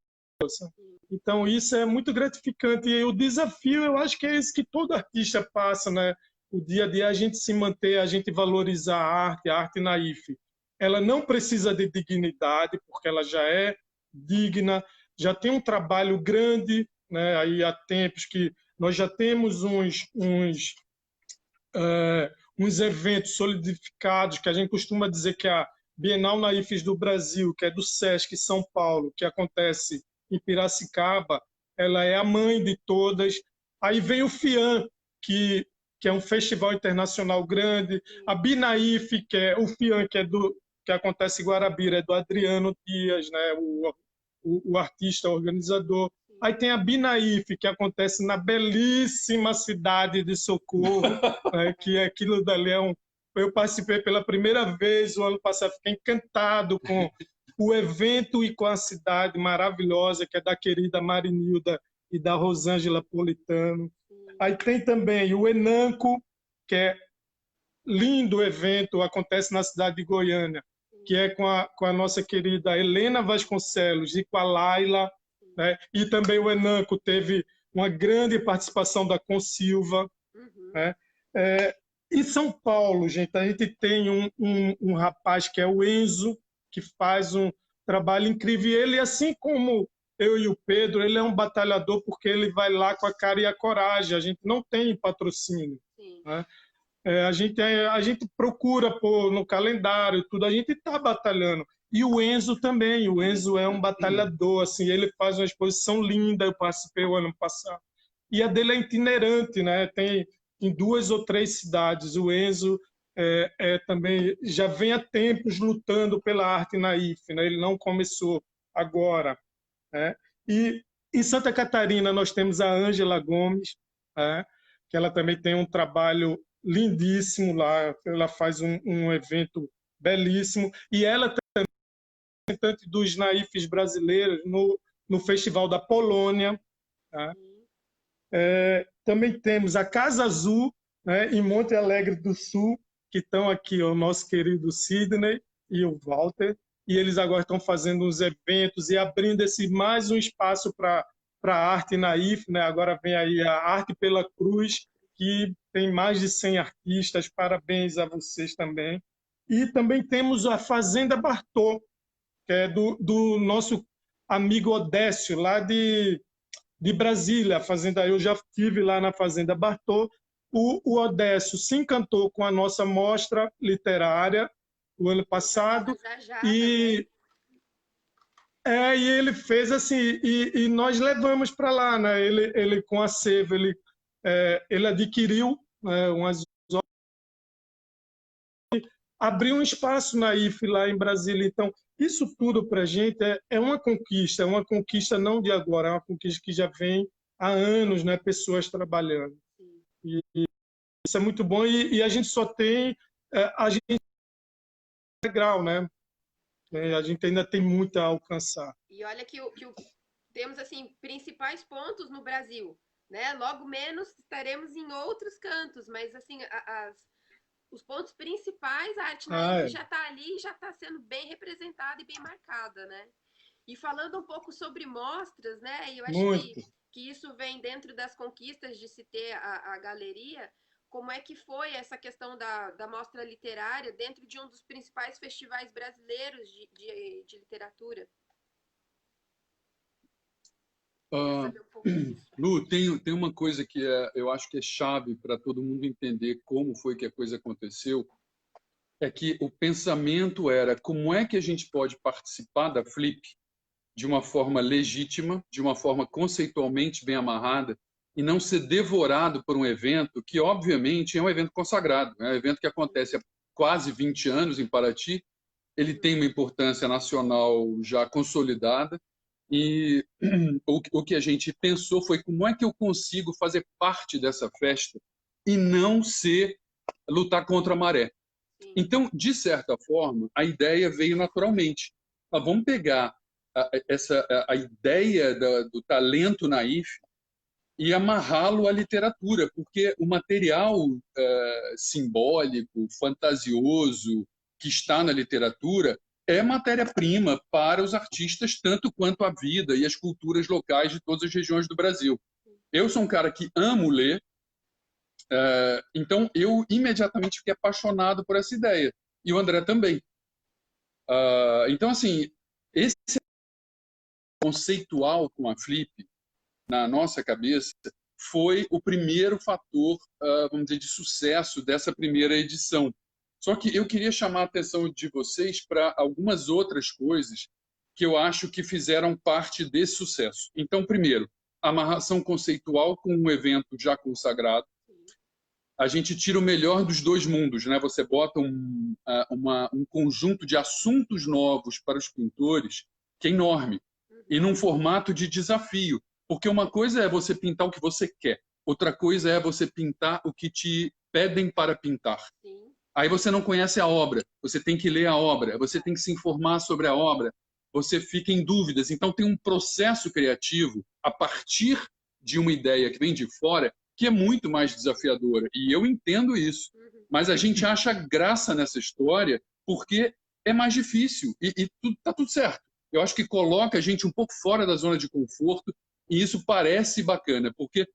S2: Sabe? Então isso é muito gratificante, e o desafio, eu acho que é esse que todo artista passa, né? O dia a dia, a gente se manter, a gente valorizar a arte naif. Ela não precisa de dignidade, porque ela já é digna, já tem um trabalho grande, né? Aí há tempos que nós já temos uns eventos solidificados, que a gente costuma dizer que a Bienal Naifes do Brasil, que é do Sesc São Paulo, que acontece em Piracicaba, ela é a mãe de todas. Aí vem o FIAM, que é um festival internacional grande, a Binaif, que é o FIAM, que acontece em Guarabira, é do Adriano Dias, né? O artista organizador. Aí tem a Binaif, que acontece na belíssima cidade de Socorro, né? Que aquilo dali é eu participei pela primeira vez o ano passado, fiquei encantado com o evento e com a cidade maravilhosa, que é da querida Marinilda e da Rosângela Politano. Aí tem também o Enanco, que é lindo evento, acontece na cidade de Goiânia, que é com a nossa querida Helena Vasconcelos e com a Laila, né? E também o Enanco teve uma grande participação da Consilva, né? Em São Paulo, gente, a gente tem um rapaz que é o Enzo, que faz um trabalho incrível. E ele, assim como eu e o Pedro, ele é um batalhador porque ele vai lá com a cara e a coragem. A gente não tem patrocínio, né? A gente procura pôr no calendário, tudo, a gente está batalhando. E o Enzo também, o Enzo é um batalhador, assim, ele faz uma exposição linda, eu participei o ano passado. E a dele é itinerante, né? Tem em 2 ou 3 cidades. O Enzo também já vem há tempos lutando pela arte naif, né? Ele não começou agora, né? E em Santa Catarina nós temos a Ângela Gomes, né? Que ela também tem um trabalho lindíssimo lá, ela faz um evento belíssimo, e ela também é representante dos naifes brasileiros no Festival da Polônia, tá? Também temos a Casa Azul, né, em Monte Alegre do Sul, que estão aqui o nosso querido Sidney e o Walter, e eles agora estão fazendo uns eventos e abrindo mais um espaço para a arte naif, né? Agora vem aí a Arte pela Cruz, que tem mais de 100 artistas, parabéns a vocês também. E também temos a Fazenda Bartô, que é do nosso amigo Odécio, lá de Brasília, a fazenda. Eu já estive lá na Fazenda Bartô. O Odécio se encantou com a nossa mostra literária o ano passado e ele fez assim, e nós levamos para lá, né? Ele com a Seva, ele adquiriu, né, abriu um espaço na IF lá em Brasília. Então, isso tudo para a gente é uma conquista não de agora, é uma conquista que já vem há anos, né? Pessoas trabalhando. E isso é muito bom, e a gente só tem a gente integral, né? A gente ainda tem muito a alcançar.
S1: E olha que temos assim principais pontos no Brasil, né? Logo menos estaremos em outros cantos, mas assim os pontos principais, a arte naif já está ali, já está sendo bem representada e bem marcada, né? E falando um pouco sobre mostras, né? Eu acho que isso vem dentro das conquistas de se ter a galeria. Como é que foi essa questão da mostra literária dentro de um dos principais festivais brasileiros de literatura?
S3: Lu, tem uma coisa que eu acho que é chave para todo mundo entender como foi que a coisa aconteceu, é que o pensamento era como é que a gente pode participar da Flip de uma forma legítima, de uma forma conceitualmente bem amarrada, e não ser devorado por um evento que, obviamente, é um evento consagrado, é um evento que acontece há quase 20 anos em Paraty, ele tem uma importância nacional já consolidada, e o que a gente pensou foi como é que eu consigo fazer parte dessa festa e não lutar contra a maré. Então, de certa forma, a ideia veio naturalmente. Vamos pegar a ideia do talento naif e amarrá-lo à literatura, porque o material simbólico, fantasioso que está na literatura é matéria-prima para os artistas, tanto quanto a vida e as culturas locais de todas as regiões do Brasil. Eu sou um cara que amo ler, então eu imediatamente fiquei apaixonado por essa ideia. E o André também. Então, assim, esse conceitual com a Flip, na nossa cabeça, foi o primeiro fator, vamos dizer, de sucesso dessa primeira edição. Só que eu queria chamar a atenção de vocês para algumas outras coisas que eu acho que fizeram parte desse sucesso. Então, primeiro, amarração conceitual com um evento já consagrado. A gente tira o melhor dos dois mundos, né? Você bota um conjunto de assuntos novos para os pintores que é enorme, e num formato de desafio. Porque uma coisa é você pintar o que você quer, outra coisa é você pintar o que te pedem para pintar.
S1: Sim.
S3: Aí você não conhece a obra, você tem que ler a obra, você tem que se informar sobre a obra, você fica em dúvidas. Então tem um processo criativo a partir de uma ideia que vem de fora que é muito mais desafiadora. E eu entendo isso. Mas a gente acha graça nessa história porque é mais difícil e tá tudo certo. Eu acho que coloca a gente um pouco fora da zona de conforto e isso parece bacana, porque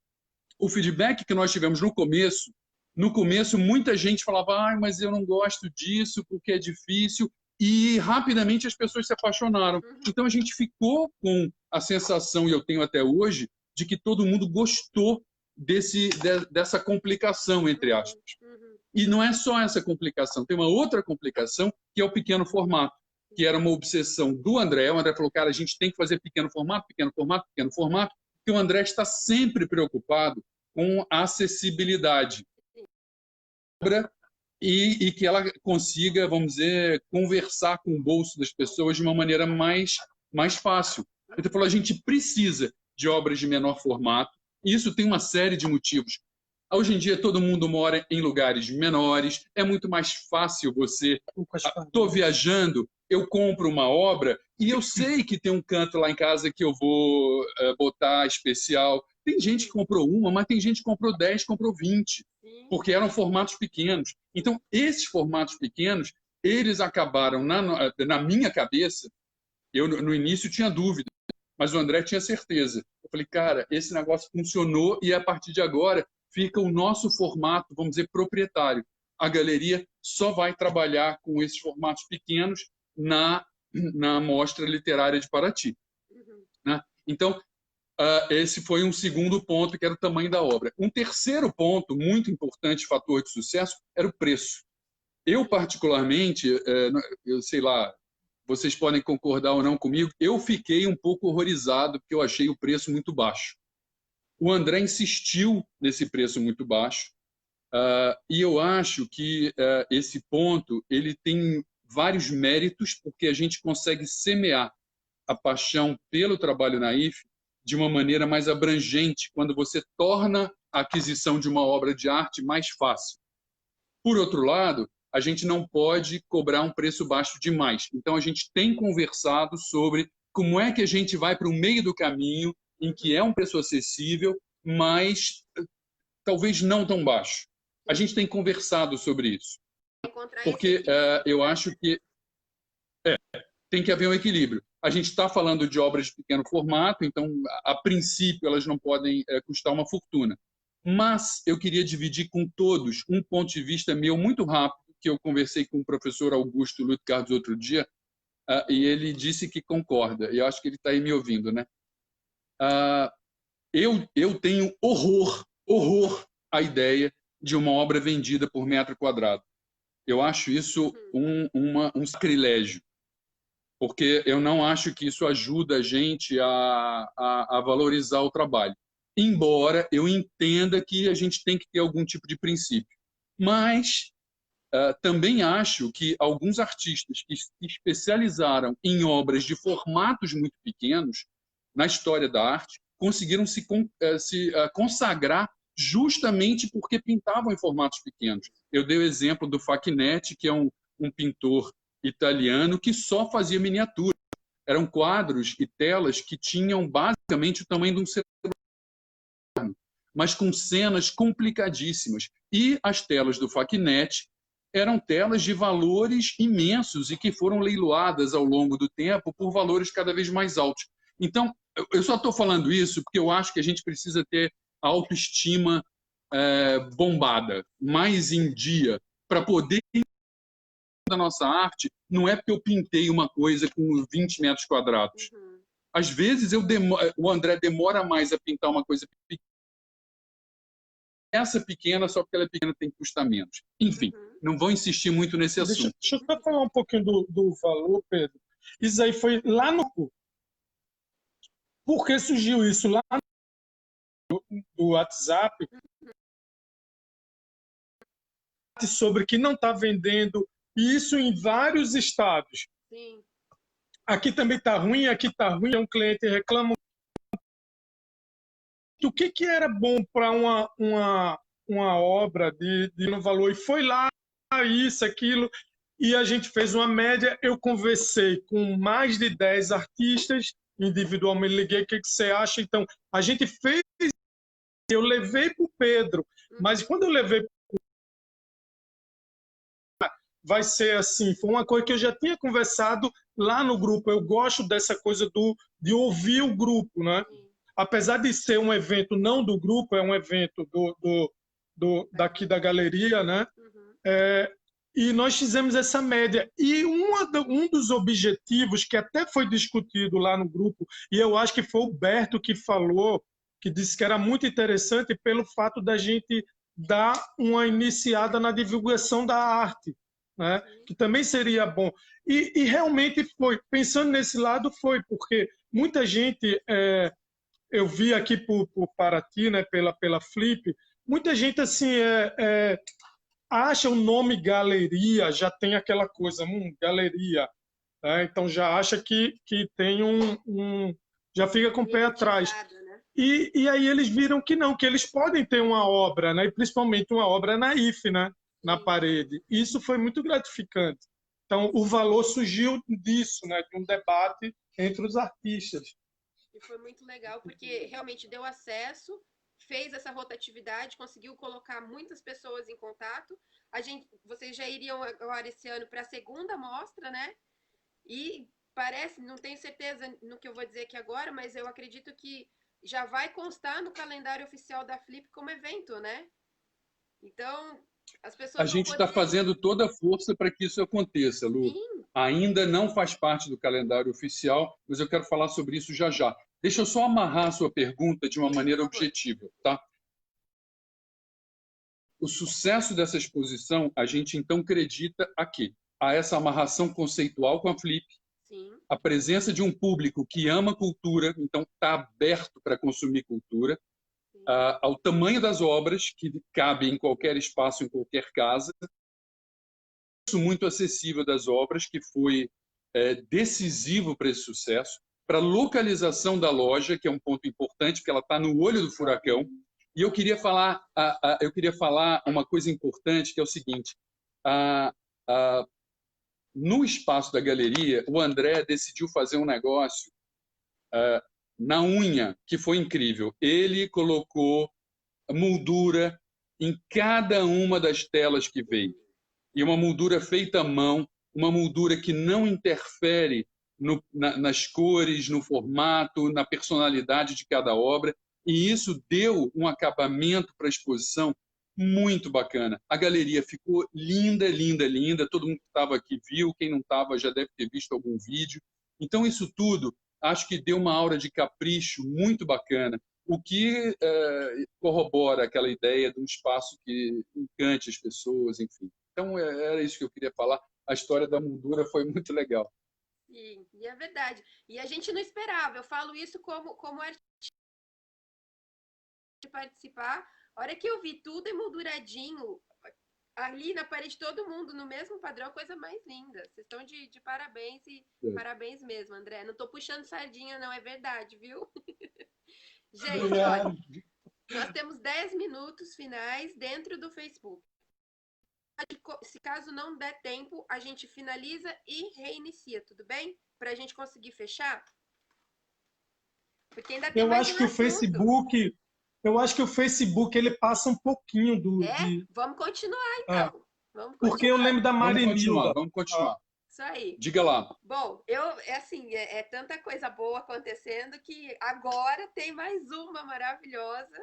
S3: o feedback que nós tivemos no começo muita gente falava, mas eu não gosto disso porque é difícil, e rapidamente as pessoas se apaixonaram. Então a gente ficou com a sensação, e eu tenho até hoje, de que todo mundo gostou dessa complicação, entre aspas. E não é só essa complicação, tem uma outra complicação que é o pequeno formato, que era uma obsessão do André. O André falou, cara, a gente tem que fazer pequeno formato, pequeno formato, pequeno formato, porque o André está sempre preocupado com a acessibilidade e que ela consiga, vamos dizer, conversar com o bolso das pessoas de uma maneira mais fácil. Ele falou, a gente precisa de obras de menor formato, e isso tem uma série de motivos. Hoje em dia, todo mundo mora em lugares menores, é muito mais fácil você... Estou viajando, eu compro uma obra e eu sei que tem um canto lá em casa que eu vou botar especial. Tem gente que comprou uma, mas tem gente que comprou 10, comprou 20, porque eram formatos pequenos. Então, esses formatos pequenos, eles acabaram, na minha cabeça, eu no início tinha dúvida, mas o André tinha certeza. Eu falei, cara, esse negócio funcionou e a partir de agora fica o nosso formato, vamos dizer, proprietário. A galeria só vai trabalhar com esses formatos pequenos na Mostra Literária de Paraty. Né? Então, esse foi um segundo ponto, que era o tamanho da obra. Um terceiro ponto, muito importante, fator de sucesso, era o preço. Eu, particularmente, eu sei lá, vocês podem concordar ou não comigo, eu fiquei um pouco horrorizado, porque eu achei o preço muito baixo. O André insistiu nesse preço muito baixo, e eu acho que esse ponto ele tem vários méritos, porque a gente consegue semear a paixão pelo trabalho naif de uma maneira mais abrangente, quando você torna a aquisição de uma obra de arte mais fácil. Por outro lado, a gente não pode cobrar um preço baixo demais. Então, a gente tem conversado sobre como é que a gente vai para o meio do caminho, em que é um preço acessível, mas talvez não tão baixo. A gente tem conversado sobre isso. Porque eu acho que tem que haver um equilíbrio. A gente está falando de obras de pequeno formato, então, a princípio, elas não podem custar uma fortuna. Mas eu queria dividir com todos um ponto de vista meu muito rápido, que eu conversei com o professor Augusto Luiz Carlos outro dia, e ele disse que concorda. E eu acho que ele está aí me ouvindo, né? Eu tenho horror à ideia de uma obra vendida por metro quadrado. Eu acho isso um sacrilégio, porque eu não acho que isso ajuda a gente a valorizar o trabalho. Embora eu entenda que a gente tem que ter algum tipo de princípio. Mas também acho que alguns artistas que se especializaram em obras de formatos muito pequenos na história da arte conseguiram se consagrar justamente porque pintavam em formatos pequenos. Eu dei o exemplo do Facchinetti, que é um pintor italiano que só fazia miniatura. Eram quadros e telas que tinham basicamente o tamanho de um celular, mas com cenas complicadíssimas. E as telas do Facchinetti eram telas de valores imensos e que foram leiloadas ao longo do tempo por valores cada vez mais altos. Então, eu só estou falando isso porque eu acho que a gente precisa ter a autoestima bombada, mais em dia, para poder da nossa arte. Não é porque eu pintei uma coisa com 20 metros quadrados. Às vezes o André demora mais a pintar uma coisa pequena. Essa pequena, só porque ela é pequena, tem que custar menos. Enfim, não vou insistir muito nesse assunto.
S2: Deixa eu falar um pouquinho do valor, Pedro. Isso aí foi lá no... Por que surgiu isso? Lá do WhatsApp sobre que não está vendendo, e isso em vários estados.
S1: Sim.
S2: Aqui também está ruim, aqui está ruim, um cliente reclama. O que era bom para uma obra de no valor? E foi lá, isso, aquilo, e a gente fez uma média. Eu conversei com mais de 10 artistas, individualmente liguei, o que você acha? Então, a gente fez, eu levei para o Pedro, mas quando eu levei, vai ser assim, foi uma coisa que eu já tinha conversado lá no grupo. Eu gosto dessa coisa de ouvir o grupo, né? Apesar de ser um evento não do grupo, é um evento daqui da galeria, né? E nós fizemos essa média. E um dos objetivos que até foi discutido lá no grupo, e eu acho que foi o Berto que falou, que disse que era muito interessante pelo fato da gente dar uma iniciada na divulgação da arte, né? Que também seria bom. E realmente foi, pensando nesse lado, foi, porque muita gente, eu vi aqui por Paraty, né, pela Flip, muita gente assim, acha o nome galeria, já tem aquela coisa, galeria, né? Então já acha que tem já fica com o pé atrás.
S1: Né?
S2: E aí eles viram que não, que eles podem ter uma obra, né? E principalmente uma obra naif, né? Na parede. Isso foi muito gratificante. Então o valor surgiu disso, né? De um debate entre os artistas.
S1: E foi muito legal, porque realmente deu acesso, fez essa rotatividade, conseguiu colocar muitas pessoas em contato. Vocês já iriam agora esse ano para a segunda mostra, né? E parece, não tenho certeza no que eu vou dizer aqui agora, mas eu acredito que já vai constar no calendário oficial da Flip como evento, né? Então, as pessoas
S3: a gente está fazendo toda a força para que isso aconteça, Lu.
S1: Sim.
S3: Ainda não faz parte do calendário oficial, mas eu quero falar sobre isso já já. Deixa eu só amarrar a sua pergunta de uma maneira objetiva, tá? O sucesso dessa exposição, a gente então acredita a quê? A essa amarração conceitual com a Flip,
S1: Sim.
S3: a presença de um público que ama cultura, então está aberto para consumir cultura, ao tamanho das obras, que cabe em qualquer espaço, em qualquer casa, muito acessível das obras, que foi decisivo para esse sucesso, para a localização da loja, que é um ponto importante, porque ela está no olho do furacão. E eu queria falar uma coisa importante, que é o seguinte: no espaço da galeria, o André decidiu fazer um negócio na unha, que foi incrível. Ele colocou moldura em cada uma das telas que veio. E uma moldura feita à mão, uma moldura que não interfere nas cores, no formato, na personalidade de cada obra. E isso deu um acabamento para a exposição muito bacana. A galeria ficou linda, linda, linda. Todo mundo que estava aqui viu, quem não estava já deve ter visto algum vídeo. Então, isso tudo, acho que deu uma aura de capricho muito bacana, o que corrobora aquela ideia de um espaço que encante as pessoas, enfim. Então, era isso que eu queria falar. A história da moldura foi muito legal.
S1: Sim, e é verdade. E a gente não esperava. Eu falo isso como artista de participar. A hora que eu vi tudo emolduradinho, ali na parede, todo mundo no mesmo padrão, coisa mais linda. Vocês estão de parabéns e parabéns mesmo, André. Não tô puxando sardinha, não, é verdade, viu? Gente, olha, nós temos 10 minutos finais dentro do Facebook. Se caso não der tempo, a gente finaliza e reinicia, tudo bem? Para a gente conseguir fechar? Porque ainda tem mais um assunto.
S2: Eu acho que o Facebook ele passa um pouquinho
S1: Vamos continuar então. Vamos continuar.
S2: Porque eu lembro da Marinilda.
S3: Vamos continuar.
S1: Isso aí.
S3: Diga lá.
S1: Bom, é tanta coisa boa acontecendo que agora tem mais uma maravilhosa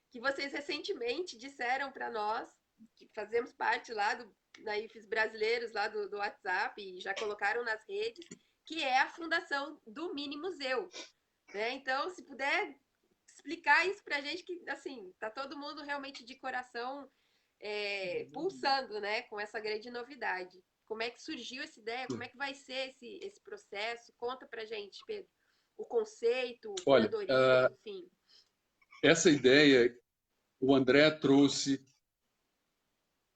S1: que vocês recentemente disseram para nós, que fazemos parte lá do Naifes brasileiros lá do WhatsApp e já colocaram nas redes, que é a fundação do Mini Museu, né? Então, se puder explicar isso pra gente, que assim, tá todo mundo realmente de coração pulsando, né, com essa grande novidade. Como é que surgiu essa ideia? Como é que vai ser esse processo? Conta pra gente, Pedro. O conceito, curadoria, enfim.
S3: essa ideia o André trouxe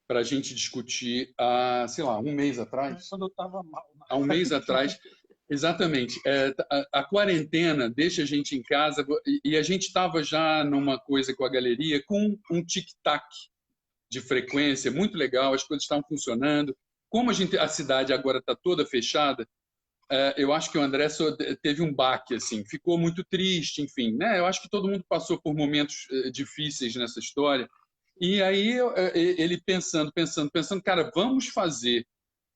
S3: para a gente discutir há, sei lá, um mês atrás.
S2: Quando eu estava mal.
S3: Há um mês atrás. Exatamente. A quarentena deixa a gente em casa e a gente estava já numa coisa com a galeria, com um tic-tac de frequência muito legal, as coisas estavam funcionando. Como a cidade agora está toda fechada, eu acho que o André teve um baque, assim, ficou muito triste, enfim, né? Eu acho que todo mundo passou por momentos difíceis nessa história. E aí ele pensando, cara, vamos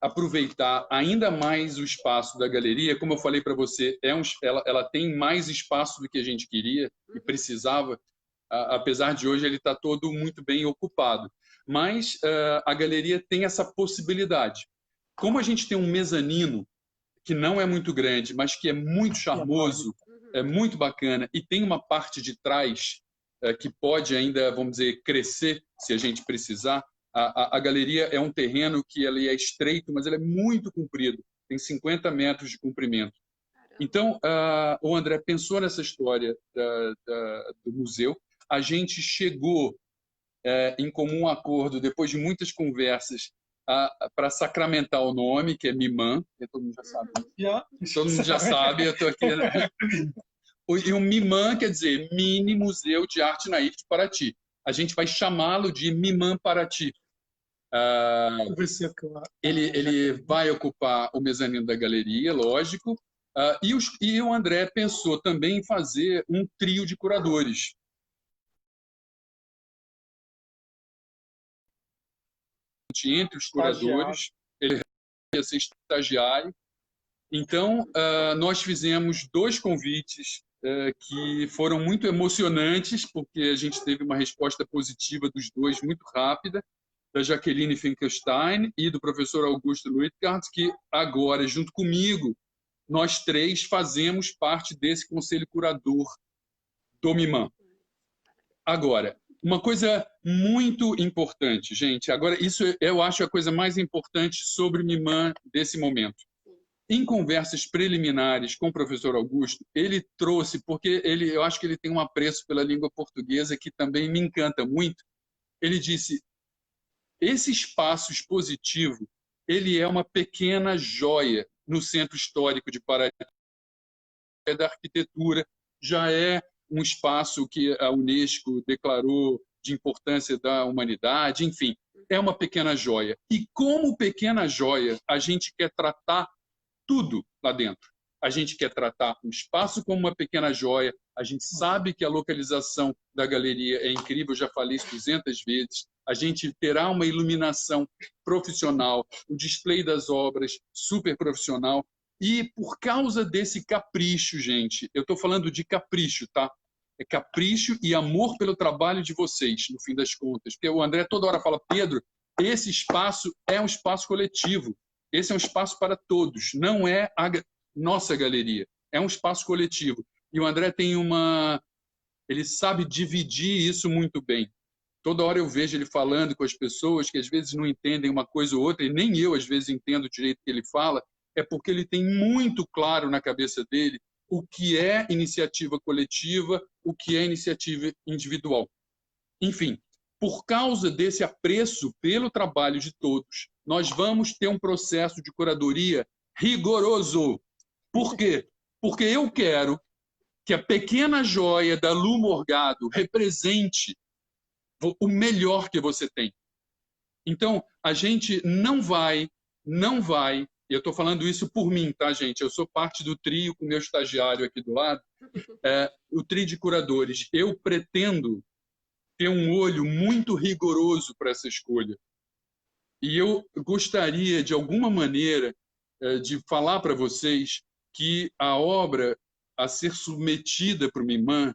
S3: aproveitar ainda mais o espaço da galeria. Como eu falei para você, ela tem mais espaço do que a gente queria e precisava, apesar de hoje ele estar todo muito bem ocupado. Mas a galeria tem essa possibilidade. Como a gente tem um mezanino que não é muito grande, mas que é muito charmoso, é muito bacana, e tem uma parte de trás que pode ainda, vamos dizer, crescer se a gente precisar. A galeria é um terreno que ele é estreito, mas ele é muito comprido, tem 50 metros de comprimento. Então, o André pensou nessa história do museu. A gente chegou em comum acordo, depois de muitas conversas, para sacramentar o nome, que é MIMAN, que todo mundo já sabe. Todo mundo já sabe, eu estou aqui. Né? E o MIMAN quer dizer Mini Museu de Arte Naif de Paraty. A gente vai chamá-lo de MIMAN Paraty. Ele vai ocupar o mezanino da galeria, lógico, e o André pensou também em fazer um trio de curadores. Entre os curadores, ele ia ser estagiário. Então, nós fizemos 2 convites que foram muito emocionantes, porque a gente teve uma resposta positiva dos 2 muito rápida, da Jaqueline Finkelstein e do professor Augusto Luitgart, que agora, junto comigo, nós 3 fazemos parte desse conselho curador do MIMAN. Agora, uma coisa muito importante, gente, agora isso eu acho a coisa mais importante sobre o MIMAN desse momento. Em conversas preliminares com o professor Augusto, ele trouxe, porque eu acho que ele tem um apreço pela língua portuguesa que também me encanta muito, ele disse, esse espaço expositivo, ele é uma pequena joia no centro histórico de Paraty, da arquitetura, já é um espaço que a Unesco declarou de importância da humanidade, enfim, é uma pequena joia. E como pequena joia, a gente quer tratar tudo lá dentro. A gente quer tratar o espaço como uma pequena joia, a gente sabe que a localização da galeria é incrível, eu já falei isso 200 vezes, a gente terá uma iluminação profissional, o display das obras super profissional, e por causa desse capricho, gente, eu estou falando de capricho, tá? É capricho e amor pelo trabalho de vocês, no fim das contas. Porque o André toda hora fala, Pedro, esse espaço é um espaço coletivo, esse é um espaço para todos, não é a nossa galeria, é um espaço coletivo. E o André ele sabe dividir isso muito bem. Toda hora eu vejo ele falando com as pessoas que às vezes não entendem uma coisa ou outra, e nem eu às vezes entendo o direito que ele fala, é porque ele tem muito claro na cabeça dele o que é iniciativa coletiva, o que é iniciativa individual. Enfim, por causa desse apreço pelo trabalho de todos, nós vamos ter um processo de curadoria rigoroso. Por quê? Porque eu quero que a pequena joia da Lu Morgado represente o melhor que você tem. Então, a gente não vai, e eu estou falando isso por mim, tá, gente? Eu sou parte do trio com o meu estagiário aqui do lado, o trio de curadores. Eu pretendo ter um olho muito rigoroso para essa escolha. E eu gostaria, de alguma maneira, de falar para vocês que a obra a ser submetida para o MIMAN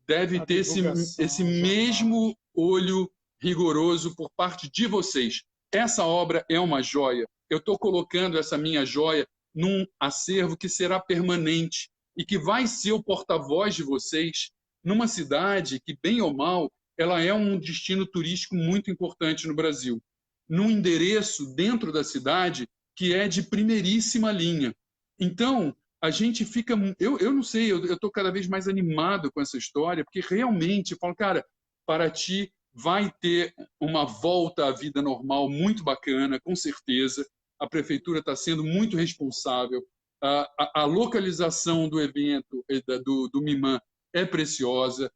S3: deve ter esse mesmo olho rigoroso por parte de vocês. Essa obra é uma joia. Eu estou colocando essa minha joia num acervo que será permanente e que vai ser o porta-voz de vocês numa cidade que, bem ou mal, ela é um destino turístico muito importante no Brasil. Num endereço dentro da cidade que é de primeiríssima linha. Então, a gente fica... Eu não sei, eu estou cada vez mais animado com essa história, porque realmente, eu falo, cara, Paraty vai ter uma volta à vida normal muito bacana, com certeza. A prefeitura está sendo muito responsável. A localização do evento, do MIMAN, é preciosa.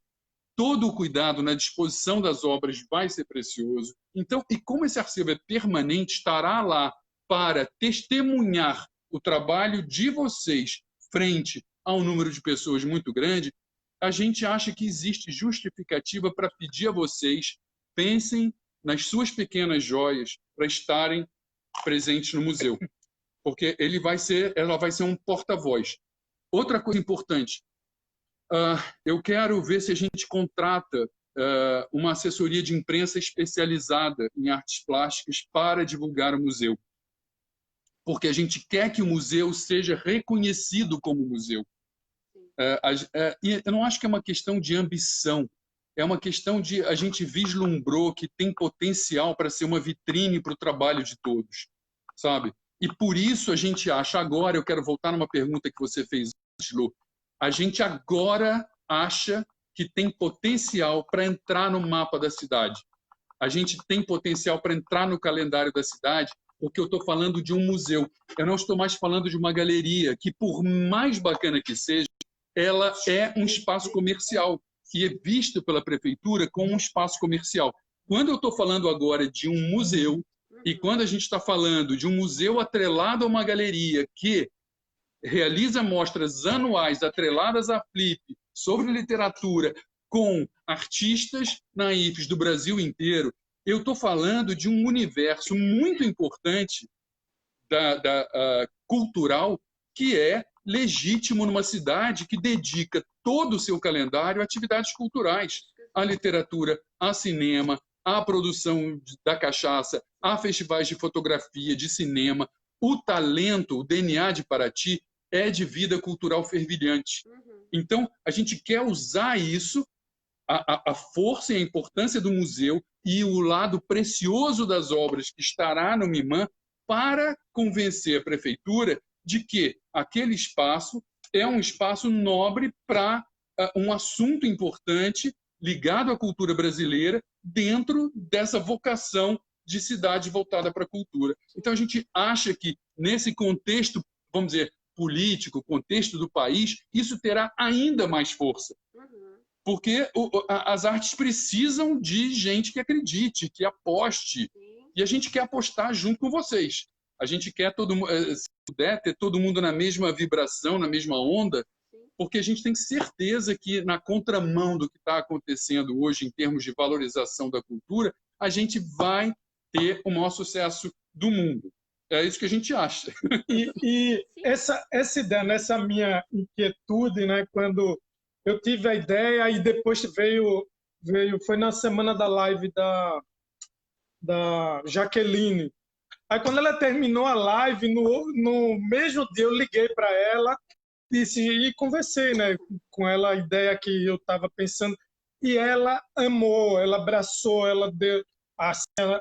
S3: Todo o cuidado na disposição das obras vai ser precioso. Então, e como esse acervo é permanente, estará lá para testemunhar o trabalho de vocês frente a um número de pessoas muito grande, a gente acha que existe justificativa para pedir a vocês, pensem nas suas pequenas joias para estarem presentes no museu, porque ela vai ser um porta-voz. Outra coisa importante, eu quero ver se a gente contrata uma assessoria de imprensa especializada em artes plásticas para divulgar o museu, porque a gente quer que o museu seja reconhecido como museu. E eu não acho que é uma questão de ambição, é uma questão de a gente vislumbrou que tem potencial para ser uma vitrine para o trabalho de todos, sabe? E por isso a gente acha agora, eu quero voltar numa pergunta que você fez antes, Lu, a gente agora acha que tem potencial para entrar no mapa da cidade. A gente tem potencial para entrar no calendário da cidade, porque eu estou falando de um museu. Eu não estou mais falando de uma galeria, que por mais bacana que seja, ela é um espaço comercial, que é visto pela prefeitura como um espaço comercial. Quando eu estou falando agora de um museu, e quando a gente está falando de um museu atrelado a uma galeria que realiza mostras anuais atreladas à Flip sobre literatura com artistas naifes do Brasil inteiro, eu estou falando de um universo muito importante cultural que é legítimo numa cidade que dedica todo o seu calendário a atividades culturais, à literatura, a cinema, à produção da cachaça, a festivais de fotografia, de cinema. O talento, o DNA de Paraty é de vida cultural fervilhante. Então, a gente quer usar isso, a força e a importância do museu e o lado precioso das obras que estará no MIMAN para convencer a prefeitura de que aquele espaço é um espaço nobre para um assunto importante ligado à cultura brasileira dentro dessa vocação de cidade voltada para a cultura. Então, a gente acha que, nesse contexto, vamos dizer, político, contexto do país, isso terá ainda mais força. Porque as artes precisam de gente que acredite, que aposte. E a gente quer apostar junto com vocês. A gente quer, se puder, ter todo mundo na mesma vibração, na mesma onda, porque a gente tem certeza que, na contramão do que está acontecendo hoje em termos de valorização da cultura, a gente vai ter o maior sucesso do mundo. É isso que a gente acha.
S2: E essa ideia, nessa minha inquietude, né, quando eu tive a ideia e depois foi na semana da live da Jaqueline. Aí quando ela terminou a live, no mesmo dia eu liguei para ela e conversei, né, com ela a ideia que eu estava pensando. E ela amou, ela abraçou, ela deu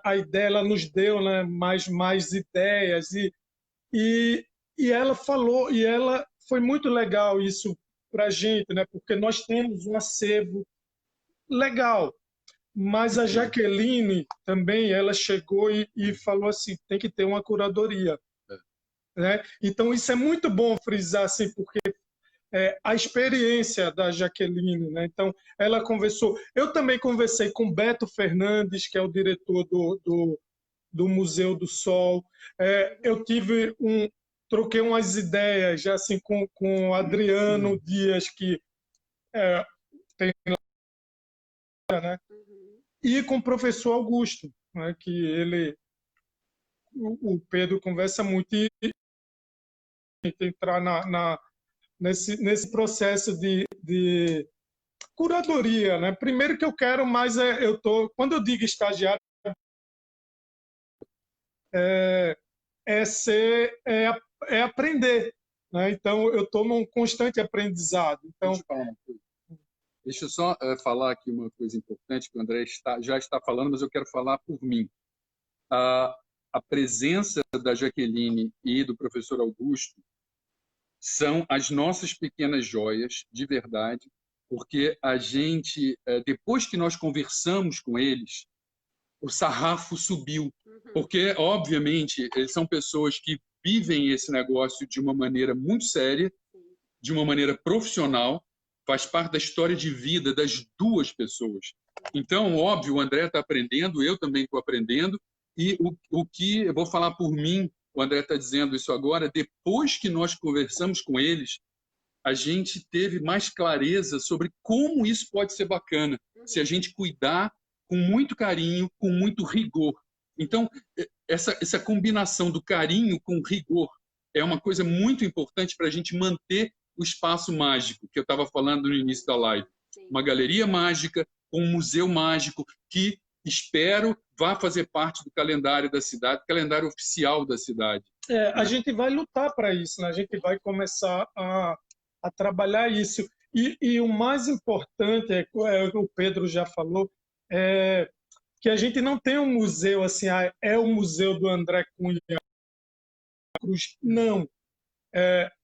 S2: a ideia, ela nos deu, né, mais ideias e ela falou, e ela foi muito legal isso para a gente, né, porque nós temos um acervo legal, mas a Jaqueline também, ela chegou e falou assim, tem que ter uma curadoria, né? Então isso é muito bom frisar assim, porque a experiência da Jaqueline, né? Então, ela conversou. Eu também conversei com Beto Fernandes, que é o diretor do Museu do Sol. Eu troquei umas ideias já assim com o Adriano Dias, que tem lá, né? E com o professor Augusto, né? Que o Pedro conversa muito e entrar nesse processo de curadoria, né? Primeiro que eu quero, mas quando eu digo estagiário, é aprender, né? Então eu estou num constante aprendizado. Então,
S3: deixa eu só falar aqui uma coisa importante que o André já está falando, mas eu quero falar por mim. A presença da Jaqueline e do professor Augusto são as nossas pequenas joias, de verdade, porque a gente, depois que nós conversamos com eles, o sarrafo subiu, porque, obviamente, eles são pessoas que vivem esse negócio de uma maneira muito séria, de uma maneira profissional, faz parte da história de vida das duas pessoas. Então, óbvio, o André está aprendendo, eu também estou aprendendo, e o que eu vou falar por mim, o André está dizendo isso agora, depois que nós conversamos com eles, a gente teve mais clareza sobre como isso pode ser bacana, se a gente cuidar com muito carinho, com muito rigor. Então, essa combinação do carinho com rigor é uma coisa muito importante para a gente manter o espaço mágico, que eu estava falando no início da live. Uma galeria mágica, um museu mágico, que espero vá fazer parte do calendário da cidade, calendário oficial da cidade.
S2: A gente vai lutar para isso, né? A gente vai começar a trabalhar isso. E o mais importante, é o que o Pedro já falou, é que a gente não tem um museu assim, é o museu do André Cunha Cruz. Não.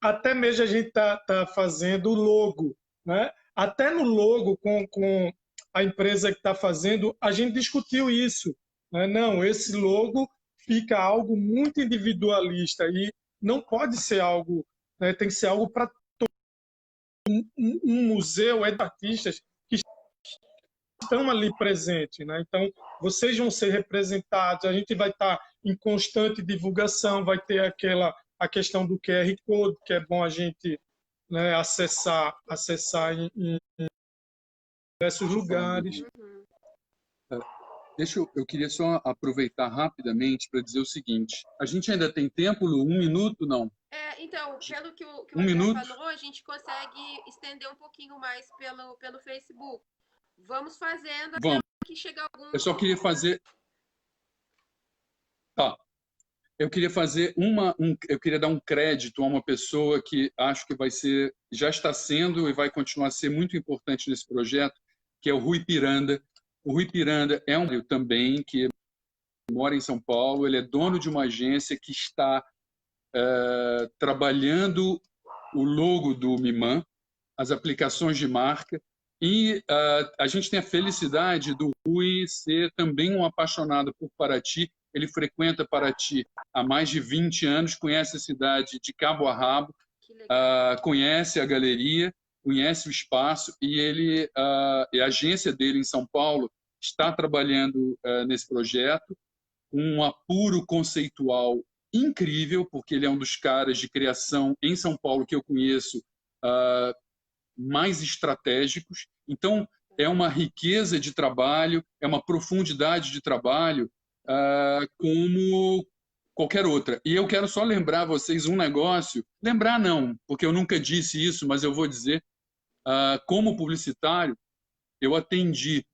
S2: Até mesmo a gente tá fazendo o logo, né? Até no logo, com a empresa que está fazendo, a gente discutiu isso, né? Não, esse logo fica algo muito individualista e não pode ser algo, né? Tem que ser algo para um museu é de artistas que estão ali presentes, né? Então, vocês vão ser representados, a gente vai estar em constante divulgação, vai ter a questão do QR Code, que é bom a gente, né, acessar em diversos lugares.
S3: Eu queria só aproveitar rapidamente para dizer o seguinte, a gente ainda tem tempo, Lu? 1 minuto, não?
S1: Então, pelo que o
S3: André
S1: falou, a gente consegue estender um pouquinho mais pelo Facebook. Vamos fazendo até que chegar algum...
S3: Eu só queria fazer... Tá. Eu queria fazer eu queria dar um crédito a uma pessoa que acho que já está sendo e vai continuar a ser muito importante nesse projeto, que é o Rui Piranda. O Rui Piranda é um também que mora em São Paulo, ele é dono de uma agência que está trabalhando o logo do Miman, as aplicações de marca, e a gente tem a felicidade do Rui ser também um apaixonado por Paraty. Ele frequenta Paraty há mais de 20 anos, conhece a cidade de cabo a rabo, conhece a galeria, conhece o espaço, e a agência dele em São Paulo está trabalhando nesse projeto, um apuro conceitual incrível, porque ele é um dos caras de criação em São Paulo que eu conheço mais estratégicos. Então, é uma riqueza de trabalho, é uma profundidade de trabalho como qualquer outra. E eu quero só lembrar a vocês um negócio, lembrar não, porque eu nunca disse isso, mas eu vou dizer, como publicitário, eu atendi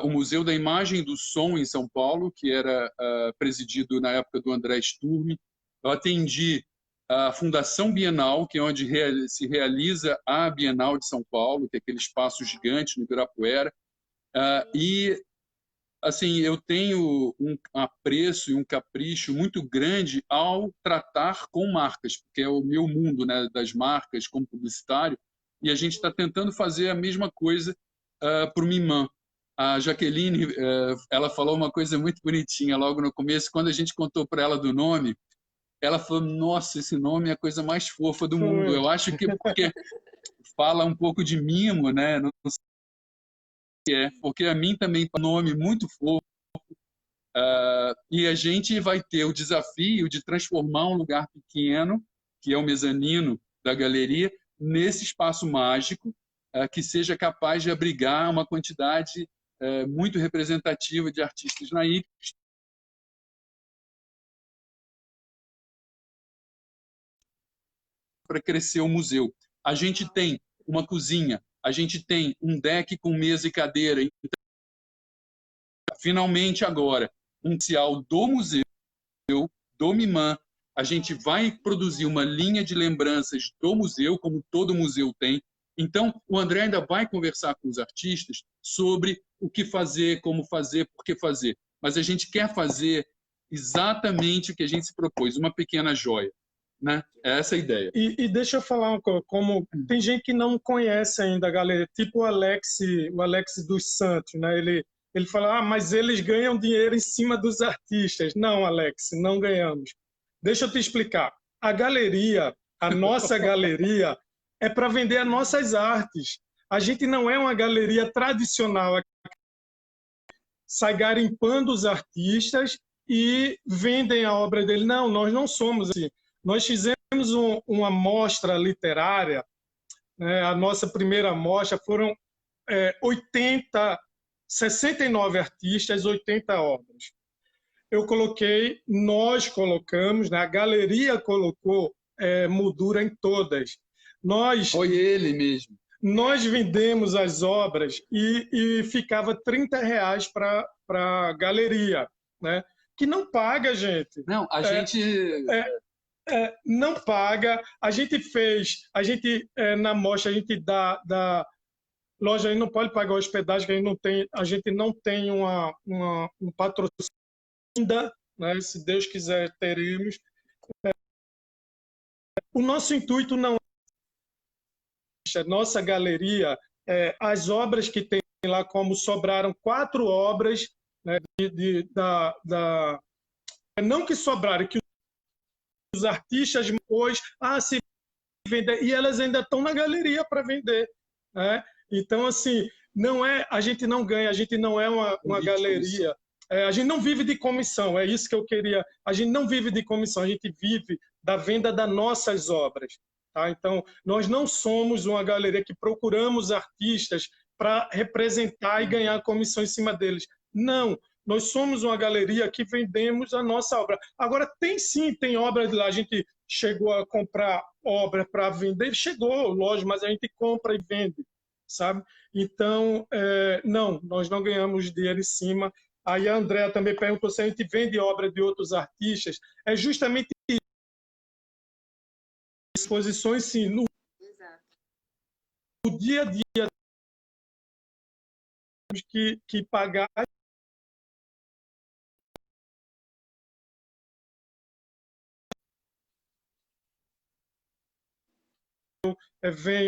S3: o Museu da Imagem e do Som em São Paulo, que era presidido na época do André Sturm. Eu atendi a Fundação Bienal, que é onde se realiza a Bienal de São Paulo, que é aquele espaço gigante no Ibirapuera. E assim, eu tenho um apreço e um capricho muito grande ao tratar com marcas, porque é o meu mundo, né, das marcas como publicitário, e a gente está tentando fazer a mesma coisa para o Miman. A Jaqueline, ela falou uma coisa muito bonitinha logo no começo, quando a gente contou para ela do nome, ela falou, nossa, esse nome é a coisa mais fofa do mundo. Eu acho que porque fala um pouco de mimo, né? Não sei o que é, porque a mim também é um nome muito fofo. E a gente vai ter o desafio de transformar um lugar pequeno, que é o mezanino da galeria, nesse espaço mágico, que seja capaz de abrigar uma quantidade muito representativa de artistas na ilha. Para crescer o museu. A gente tem uma cozinha, a gente tem um deck com mesa e cadeira. Então, finalmente agora, um oficial do museu, do Miman, a gente vai produzir uma linha de lembranças do museu, como todo museu tem. Então, o André ainda vai conversar com os artistas sobre o que fazer, como fazer, por que fazer. Mas a gente quer fazer exatamente o que a gente se propôs, uma pequena joia. né? É essa a ideia.
S2: E deixa eu falar uma coisa, como tem gente que não conhece ainda a galeria, tipo o Alex dos Santos, né? Ele fala, mas eles ganham dinheiro em cima dos artistas. Não, Alex, não ganhamos. Deixa eu te explicar. A galeria, a nossa galeria, é para vender as nossas artes. A gente não é uma galeria tradicional, sai garimpando os artistas e vendem a obra dele. Não, nós não somos assim. Nós fizemos uma mostra literária, né? A nossa primeira mostra foram 69 artistas, 80 obras. Nós colocamos, né? A galeria colocou moldura em todas.
S3: Foi ele mesmo.
S2: Nós vendemos as obras e ficava R$30 para a galeria, né? Que não paga, gente.
S3: Não, a gente...
S2: não paga. A gente na mostra, a gente dá loja, a gente não pode pagar hospedagem, a gente não tem um patrocínio ainda, né? Se Deus quiser, teremos. O nosso intuito não é nossa galeria, as obras que tem lá, como sobraram 4 obras, né, não que sobraram, que os artistas depois se vender, e elas ainda estão na galeria para vender, né? Então, assim, a gente não ganha, a gente não é uma galeria, a gente não vive de comissão, é isso que eu queria. A gente não vive de comissão, a gente vive da venda das nossas obras. Tá? Então, nós não somos uma galeria que procuramos artistas para representar e ganhar comissão em cima deles. Não, nós somos uma galeria que vendemos a nossa obra. Agora, tem obras lá, a gente chegou a comprar obra para vender, chegou, lógico, mas a gente compra e vende, sabe? Então, não, nós não ganhamos dinheiro em cima. Aí a Andréa também perguntou se a gente vende obra de outros artistas. É justamente exposições, sim. No dia a dia, temos que pagar.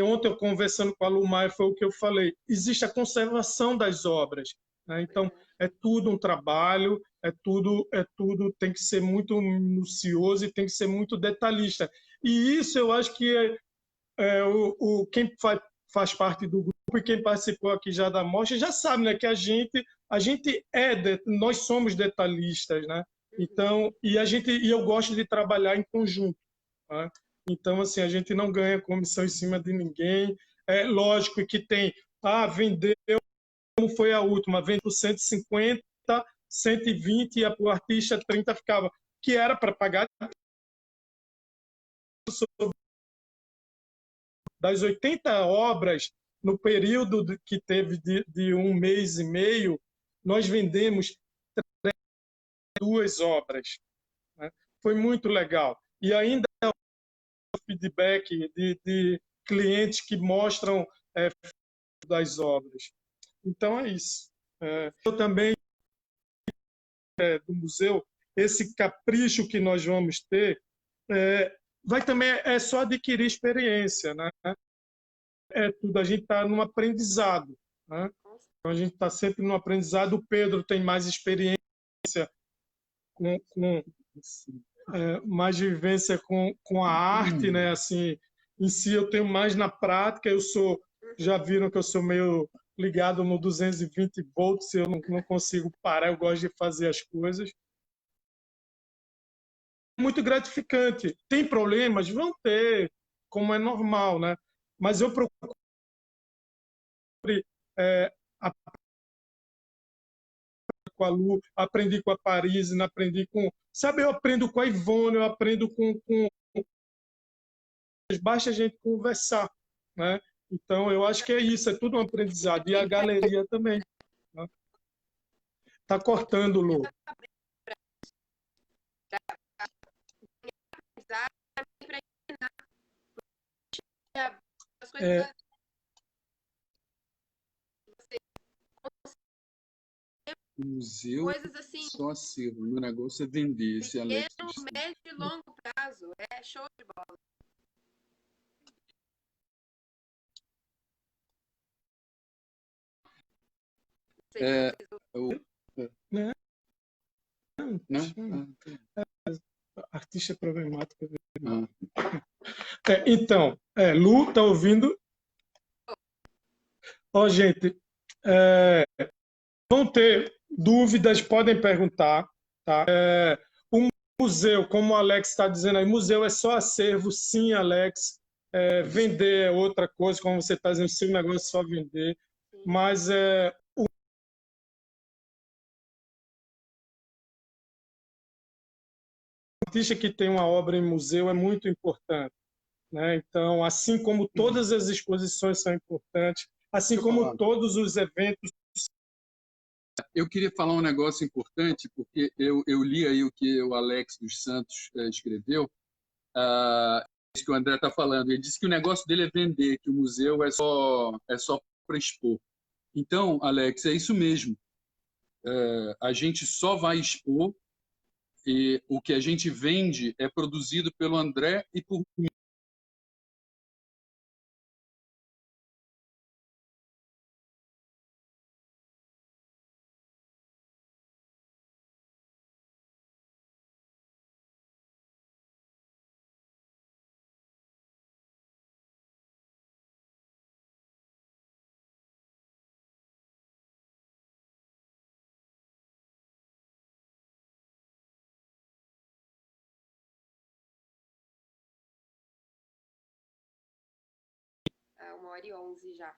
S2: Ontem eu conversando com a Lumar, foi o que eu falei. Existe a conservação das obras, né? Então, é tudo um trabalho, tudo tem que ser muito minucioso e tem que ser muito detalhista. E isso eu acho que quem faz parte do grupo e quem participou aqui já da mostra já sabe, né, que nós somos detalhistas, né? Então, e eu gosto de trabalhar em conjunto, né? Então, assim, a gente não ganha comissão em cima de ninguém. É lógico que vendeu, como foi a última, vendeu 150, 120 e para o artista 30 ficava, que era para pagar. Das 80 obras, no período que teve de 1 mês e meio, nós vendemos 2 obras, né? Foi muito legal. E ainda feedback de clientes que mostram das obras. Então é isso. Eu também do museu, esse capricho que nós vamos ter vai também só adquirir experiência, né? Tudo, a gente está num aprendizado, né? Então, a gente está sempre no aprendizado. O Pedro tem mais experiência mais vivência com a arte, né? Assim, em si eu tenho mais na prática. Já viram que eu sou meio ligado no 220 volts, eu não consigo parar, eu gosto de fazer as coisas. Muito gratificante. Tem problemas? Vão ter, como é normal, né? Mas eu procuro com a Lu, aprendi com a Paris, aprendi com... Sabe, eu aprendo com a Ivone, eu aprendo com... Basta a gente conversar, né? Então, eu acho que é isso, é tudo um aprendizado. E a galeria também. Né? Tá cortando, Lu.
S3: O museu
S1: coisas assim,
S3: só acervo. O meu negócio é vender esse Alex.
S1: Médio e longo prazo. caso, é show de bola.
S2: Não,
S3: Não?
S2: artista problemático. Então, Lu, tá ouvindo? Ó, gente, vão ter dúvidas, podem perguntar, tá? O museu, como o Alex está dizendo aí, museu é só acervo, sim, Alex. Vender é outra coisa, como você está dizendo, seu negócio é só vender. Mas o artista que tem uma obra em museu é muito importante, né? Então, assim como todas as exposições são importantes, assim como todos os eventos.
S3: Eu queria falar um negócio importante, porque eu li aí o que o Alex dos Santos escreveu, isso que o André está falando. Ele disse que o negócio dele é vender, que o museu é só para expor. Então, Alex, é isso mesmo. A gente só vai expor e o que a gente vende é produzido pelo André e por mim.
S1: Ah, 1h11 já.